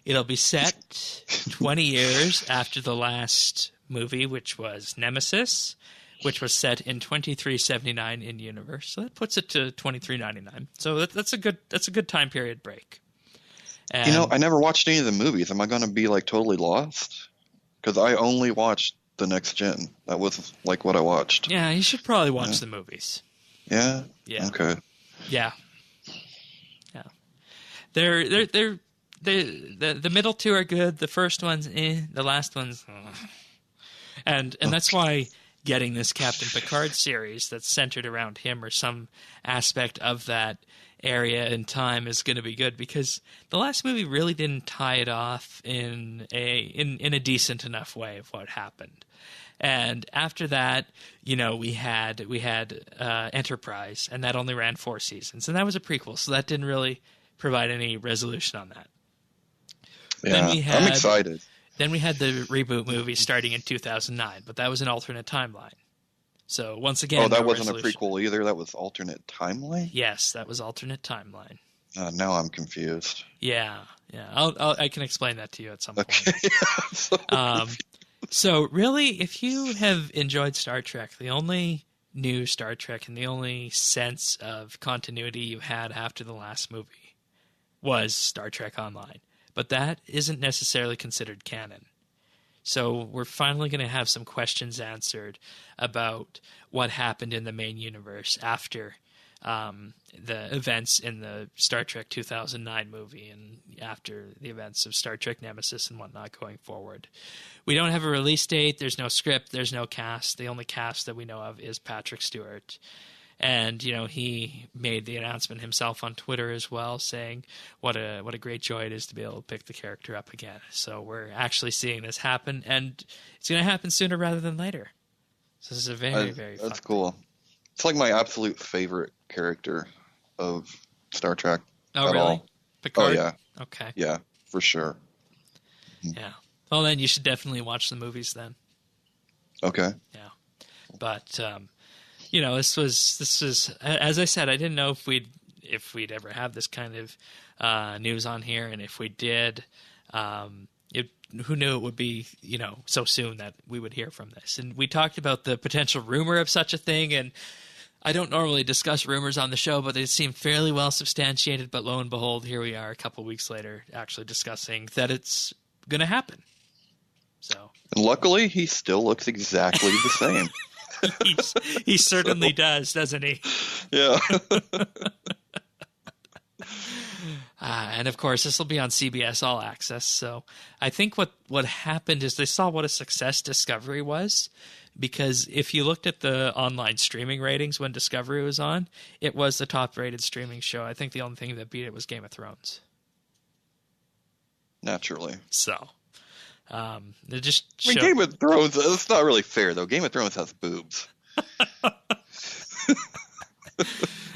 It'll be set 20 years after the last movie, which was Nemesis, which was set in 2379 in universe. So that puts it to 2399. So that's a good time period break. And, I never watched any of the movies. Am I going to be like totally lost? Because I only watched the Next Gen. That was like what I watched. Yeah, you should probably watch the movies. Yeah. Yeah. Okay. Yeah. Yeah. The middle two are good. The first one's the last one's and that's why getting this Captain Picard series that's centered around him, or some aspect of that area in time, is going to be good, because the last movie really didn't tie it off in a decent enough way of what happened. And after that, we had Enterprise, and that only ran 4 seasons, and that was a prequel, so that didn't really provide any resolution on that. Yeah, I'm excited. Then we had the reboot movie starting in 2009, but that was an alternate timeline. So once again, that wasn't a prequel either. That was alternate timeline. Yes, that was alternate timeline. Now I'm confused. Yeah. I can explain that to you at some point. Okay. So really, if you have enjoyed Star Trek, the only new Star Trek and the only sense of continuity you had after the last movie was Star Trek Online. But that isn't necessarily considered canon. So we're finally going to have some questions answered about what happened in the main universe after the events in the Star Trek 2009 movie, and after the events of Star Trek Nemesis and whatnot going forward. We don't have a release date. There's no script. There's no cast. The only cast that we know of is Patrick Stewart. And, he made the announcement himself on Twitter as well, saying what a great joy it is to be able to pick the character up again. So we're actually seeing this happen, and it's going to happen sooner rather than later. So this is a very, very fun That's cool. It's like my absolute favorite character of Star Trek. Oh, really? All. Picard? Oh, yeah. Okay. Yeah, for sure. Yeah. Well, then you should definitely watch the movies then. Okay. Yeah. But, this was, as I said, I didn't know if we'd ever have this kind of news on here, and if we did, who knew it would be, so soon that we would hear from this. And we talked about the potential rumor of such a thing, and I don't normally discuss rumors on the show, but they seem fairly well substantiated. But lo and behold, here we are a couple weeks later actually discussing that it's going to happen. So, and luckily, he still looks exactly the same. He certainly does, doesn't he? Yeah. And of course, this will be on CBS All Access. So I think what happened is they saw what a success Discovery was because if you looked at the online streaming ratings when Discovery was on, it was the top-rated streaming show. I think the only thing that beat it was Game of Thrones. Naturally. So, it just Game of Thrones, it's not really fair, though. Game of Thrones has boobs.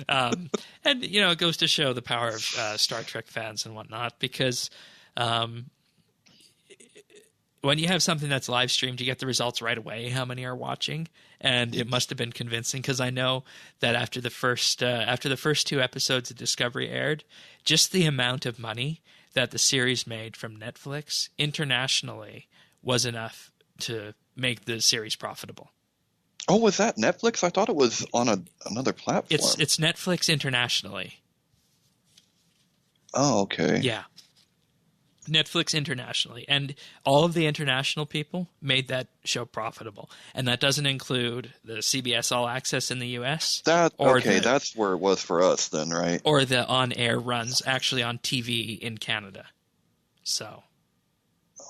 And, it goes to show the power of Star Trek fans and whatnot, because when you have something that's live streamed, you get the results right away, how many are watching, and it must have been convincing, because I know that after the first 2 episodes of Discovery aired, just the amount of money that the series made from Netflix internationally was enough to make the series profitable. Oh, was that Netflix? I thought it was on another platform. It's Netflix internationally. Oh, okay. Yeah. Netflix internationally. And all of the international people made that show profitable. And that doesn't include the CBS All Access in the U.S. That's where it was for us then, right? Or the on-air runs actually on TV in Canada. So,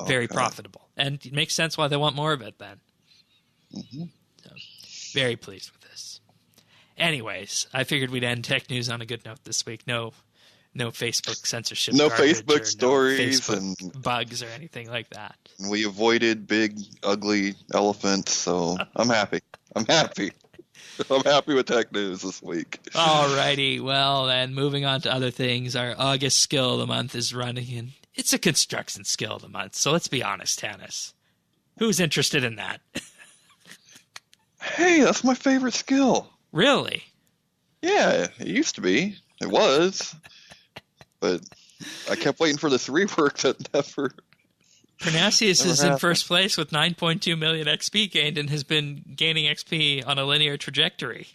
very profitable. And it makes sense why they want more of it then. Mm-hmm. So, very pleased with this. Anyways, I figured we'd end tech news on a good note this week. No Facebook censorship. No Facebook stories no Facebook and bugs or anything like that. We avoided big, ugly elephants, so I'm happy. I'm happy with tech news this week. Alrighty, well then, moving on to other things. Our August skill of the month is running, and it's a construction skill of the month. So let's be honest, Tannis. Who's interested in that? Hey, that's my favorite skill. Really? Yeah, it used to be. It was. But I kept waiting for this rework that never. Pernasius is in first place with 9.2 million XP gained and has been gaining XP on a linear trajectory.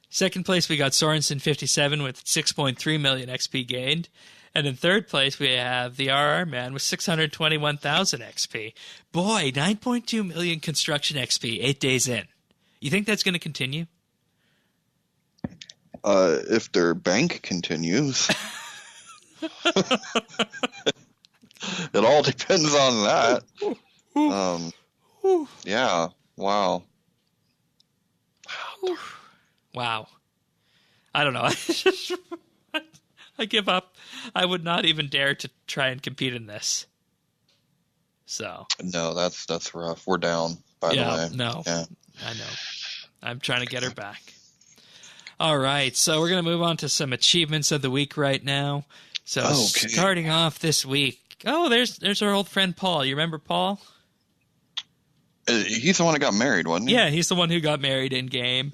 Second place, we got Sorensen 57 with 6.3 million XP gained. And in third place, we have the RR Man with 621,000 XP. Boy, 9.2 million construction XP 8 days in. You think that's going to continue? If their bank continues. It all depends on that. Yeah. Wow. Wow. I don't know. I give up. I would not even dare to try and compete in this. So. No, that's rough. We're down, by the way. No. Yeah. I know. I'm trying to get her back. All right, so we're going to move on to some achievements of the week right now. So starting off this week. Oh, there's our old friend Paul. You remember Paul? He's the one that got married, wasn't he? Yeah, he's the one who got married in game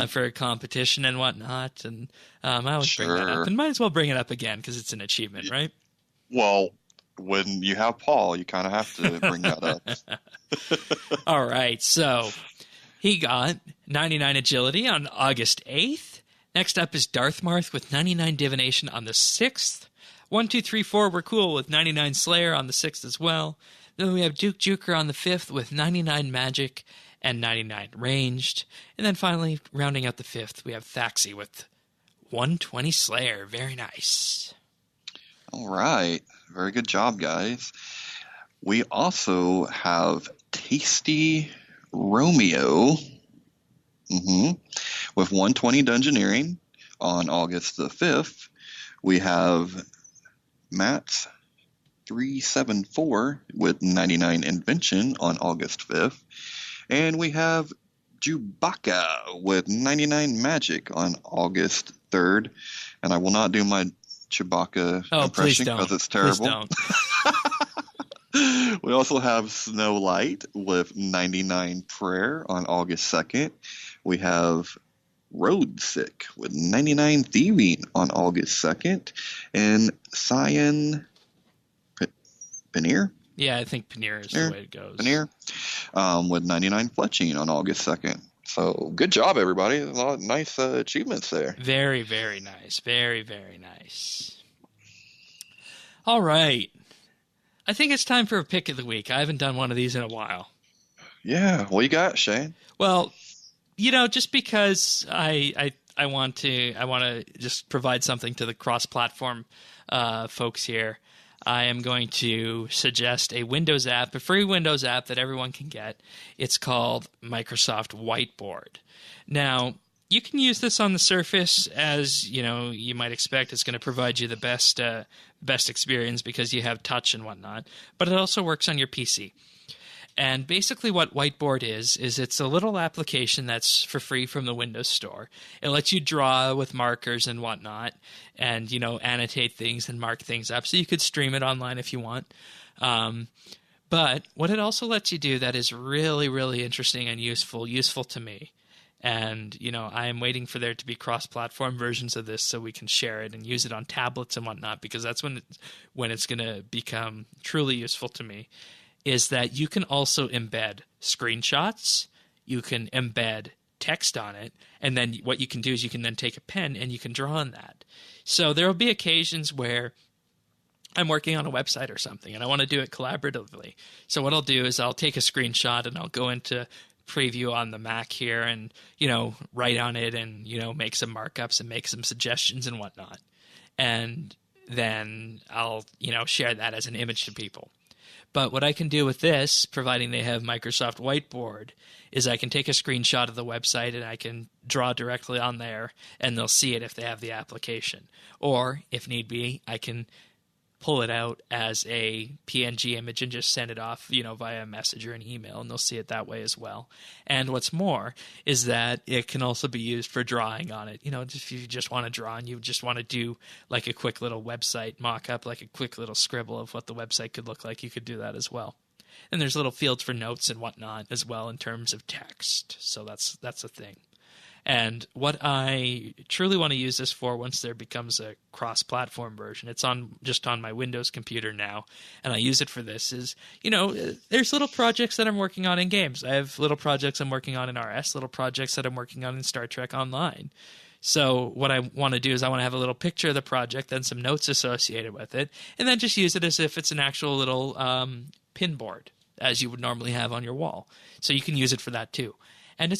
for a competition and whatnot. And I always bring that up. And might as well bring it up again because it's an achievement, right? Well, when you have Paul, you kind of have to bring that up. All right, so he got 99 agility on August 8th. Next up is Darthmarth with 99 divination on the 6th. 1, 2, 3, 4 were cool with 99 Slayer on the 6th as well. Then we have Duke Juker on the 5th with 99 magic and 99 ranged. And then finally, rounding out the 5th, we have Thaxi with 120 Slayer. Very nice. All right. Very good job, guys. We also have Tasty Romeo with 120 Dungeoneering on August the 5th. We have Matt's 374 with 99 Invention on August 5th. And we have Chewbacca with 99 Magic on August 3rd. And I will not do my Chewbacca impression because it's terrible. Please don't. We also have Snow Light with 99 Prayer on August 2nd. We have Road Sick with 99 Thieving on August 2nd. And Cyan Paneer? Yeah, I think Paneer is the way it goes. Paneer with 99 Fletching on August 2nd. So good job, everybody. A lot of nice achievements there. Very, very nice. Very, very nice. All right. I think it's time for a pick of the week. I haven't done one of these in a while. Yeah. What you got, Shane? Well, just because I want to just provide something to the cross-platform folks here. I am going to suggest a Windows app, a free Windows app that everyone can get. It's called Microsoft Whiteboard. Now, you can use this on the Surface, as you might expect. It's going to provide you the best experience because you have touch and whatnot. But it also works on your PC. And basically what Whiteboard is it's a little application that's for free from the Windows Store. It lets you draw with markers and whatnot and, annotate things and mark things up. So you could stream it online if you want. But what it also lets you do that is really, really interesting and useful to me. And, I am waiting for there to be cross-platform versions of this so we can share it and use it on tablets and whatnot, because that's when it's going to become truly useful to me. Is that you can also embed screenshots, you can embed text on it, and then what you can do is you can then take a pen and you can draw on that. So there will be occasions where I'm working on a website or something and I want to do it collaboratively. So what I'll do is I'll take a screenshot and I'll go into preview on the Mac here and, write on it and, make some markups and make some suggestions and whatnot. And then I'll, share that as an image to people. But what I can do with this, providing they have Microsoft Whiteboard, is I can take a screenshot of the website and I can draw directly on there, and they'll see it if they have the application. Or, if need be, I can pull it out as a PNG image and just send it off, via a message or an email, and they'll see it that way as well. And what's more is that it can also be used for drawing on it. If you just want to draw and you just want to do like a quick little website mock-up, like a quick little scribble of what the website could look like, you could do that as well. And there's little fields for notes and whatnot as well in terms of text. So that's a thing. And what I truly want to use this for once there becomes a cross-platform version, it's just on my Windows computer now, and I use it for this, is, there's little projects that I'm working on in games. I have little projects I'm working on in RS, little projects that I'm working on in Star Trek Online. So what I want to do is I want to have a little picture of the project, then some notes associated with it, and then just use it as if it's an actual little pin board, as you would normally have on your wall. So you can use it for that too. And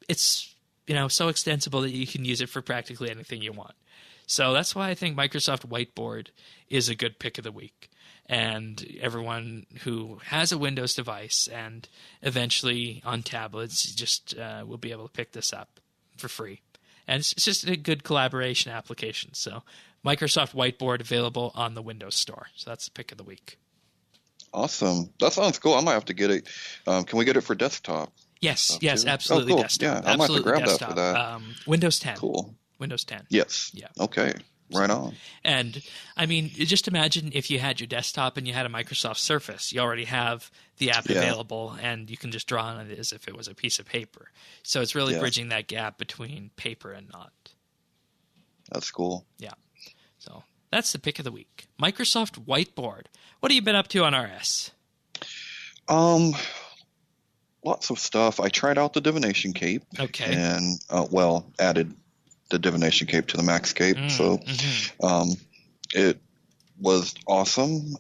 it's so extensible that you can use it for practically anything you want. So that's why I think Microsoft Whiteboard is a good pick of the week. And everyone who has a Windows device and eventually on tablets just will be able to pick this up for free. And it's just a good collaboration application. So Microsoft Whiteboard available on the Windows Store. So that's the pick of the week. Awesome. That sounds cool. I might have to get it. Can we get it for desktop? Yes, absolutely. Oh, cool. Desktop. Yeah, I might have to grab desktop. that for that. Windows 10. Cool. Windows 10. Yes. Yeah. Okay. Right on. And I mean, just imagine if you had your desktop and you had a Microsoft Surface. You already have the app available, and you can just draw on it as if it was a piece of paper. So it's really bridging that gap between paper and not. That's cool. Yeah. So that's the pick of the week. Microsoft Whiteboard. What have you been up to on RS? Lots of stuff. I tried out the Divination Cape. Okay. And, added the Divination Cape to the Max Cape. It was awesome.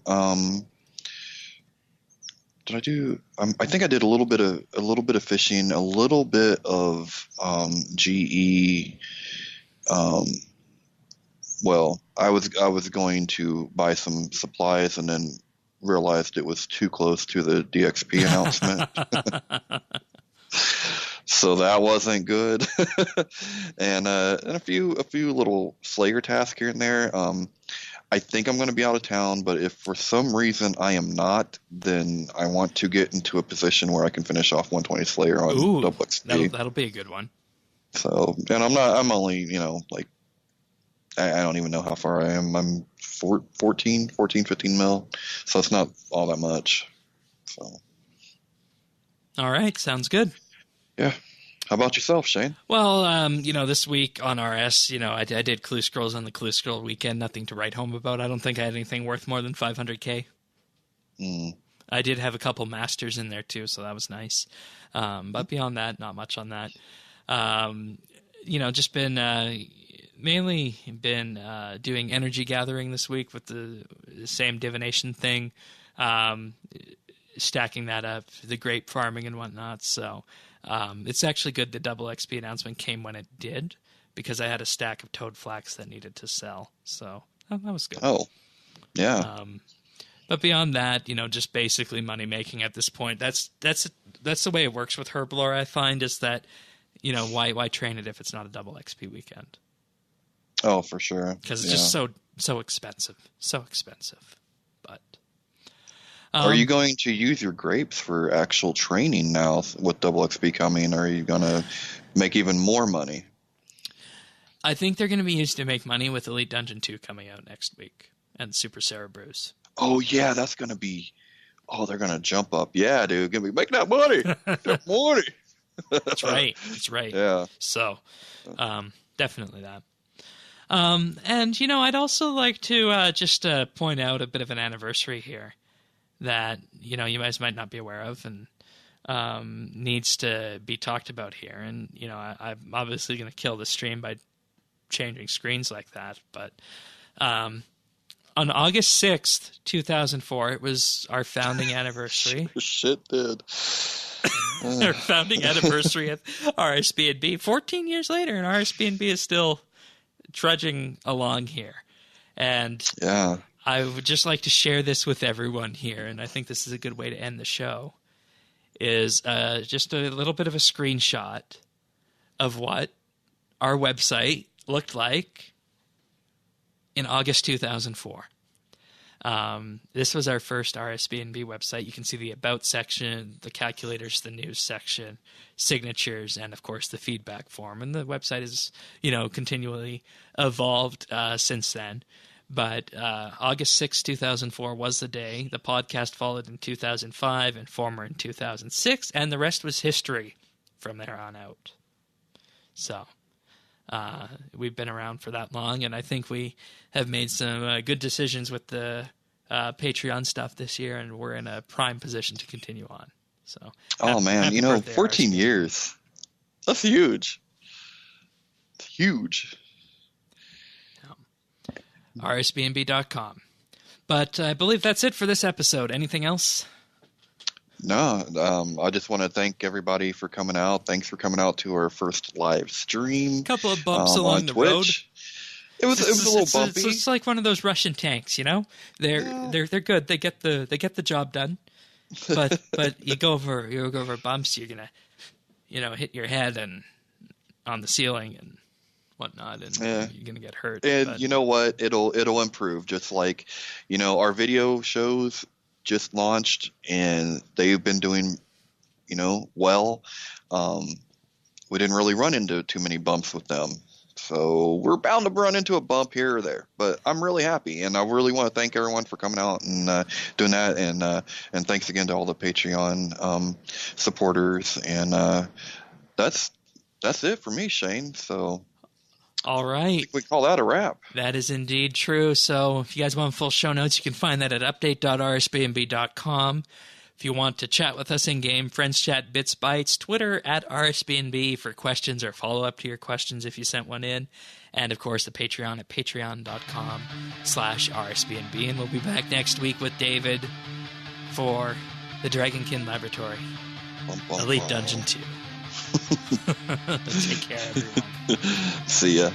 Did I do? I think I did a little bit of fishing, a little bit of GE. I was going to buy some supplies and then realized it was too close to the DXP announcement. So that wasn't good. and a few little Slayer tasks here and there. I think I'm going to be out of town, but if for some reason I am not, then I want to get into a position where I can finish off 120 Slayer on double XP. That'll be a good one. So, and I'm only, I don't even know how far I am. I'm 14, 15 mil. So it's not all that much. So. All right. Sounds good. Yeah. How about yourself, Shane? Well, this week on RS, I did Clue Scrolls on the Clue Scroll weekend. Nothing to write home about. I don't think I had anything worth more than 500K. I did have a couple masters in there too, so that was nice. But beyond that, not much on that. Just been mainly been doing energy gathering this week with the same divination thing, stacking that up, the grape farming and whatnot. So it's actually good the double XP announcement came when it did, because I had a stack of toad flax that needed to sell. So that was good. Oh, Yeah. But beyond that, just basically money making at this point. That's the way it works with Herblore. I find is that, why train it if it's not a double XP weekend? Oh, for sure. Because it's just so expensive, But are you going to use your grapes for actual training now with double XP coming? Or are you going to make even more money? I think they're going to be used to make money with Elite Dungeon 2 coming out next week and Super Sarah Brews. Oh, yeah, that's going to be... Oh, they're going to jump up. Yeah, dude, going to be making that money. That money. That's right. Yeah. So, definitely that. And, I'd also like to just point out a bit of an anniversary here that, you guys might not be aware of and needs to be talked about here. And, I'm obviously going to kill the stream by changing screens like that. But on August 6th, 2004, it was our founding anniversary. Shit, dude. Our founding anniversary of RSBANDB. 14 years later, and RSBANDB is still trudging along here. And yeah, I would just like to share this with everyone here, and I think this is a good way to end the show, is just a little bit of a screenshot of what our website looked like in August 2004. This was our first RSBANDB website. You can see the About section, the calculators, the news section, signatures, and, of course, the feedback form. And the website has, continually evolved since then. But August 6, 2004 was the day. The podcast followed in 2005, Informer in 2006, and the rest was history from there on out. So we've been around for that long, and I think we have made some good decisions with the Patreon stuff this year, and we're in a prime position to continue on. So, happy birthday, 14 years. That's huge. It's huge. RSBANDB.com. But I believe that's it for this episode. Anything else? No, I just want to thank everybody for coming out. Thanks for coming out to our first live stream. Couple of bumps along the road. It was a little bumpy. It's like one of those Russian tanks, They're good. They get the job done. But you go over bumps, you're gonna hit your head and on the ceiling and whatnot, and you're gonna get hurt. And you know what? It'll improve. Just like our video shows just launched and they've been doing well. We didn't really run into too many bumps with them, so we're bound to run into a bump here or there, but I'm really happy, and I really want to thank everyone for coming out and doing that, and thanks again to all the Patreon supporters, and that's it for me, Shane. So all right. I think we call that a wrap. That is indeed true. So if you guys want full show notes, you can find that at update.rsbnb.com. If you want to chat with us in-game, Friends Chat, BitsBytes, Twitter at RSBNB for questions or follow-up to your questions if you sent one in. And, of course, the Patreon at patreon.com/RSBNB. And we'll be back next week with David for the Dragonkin Laboratory. Elite Dungeon 2. Take care, everyone. See ya.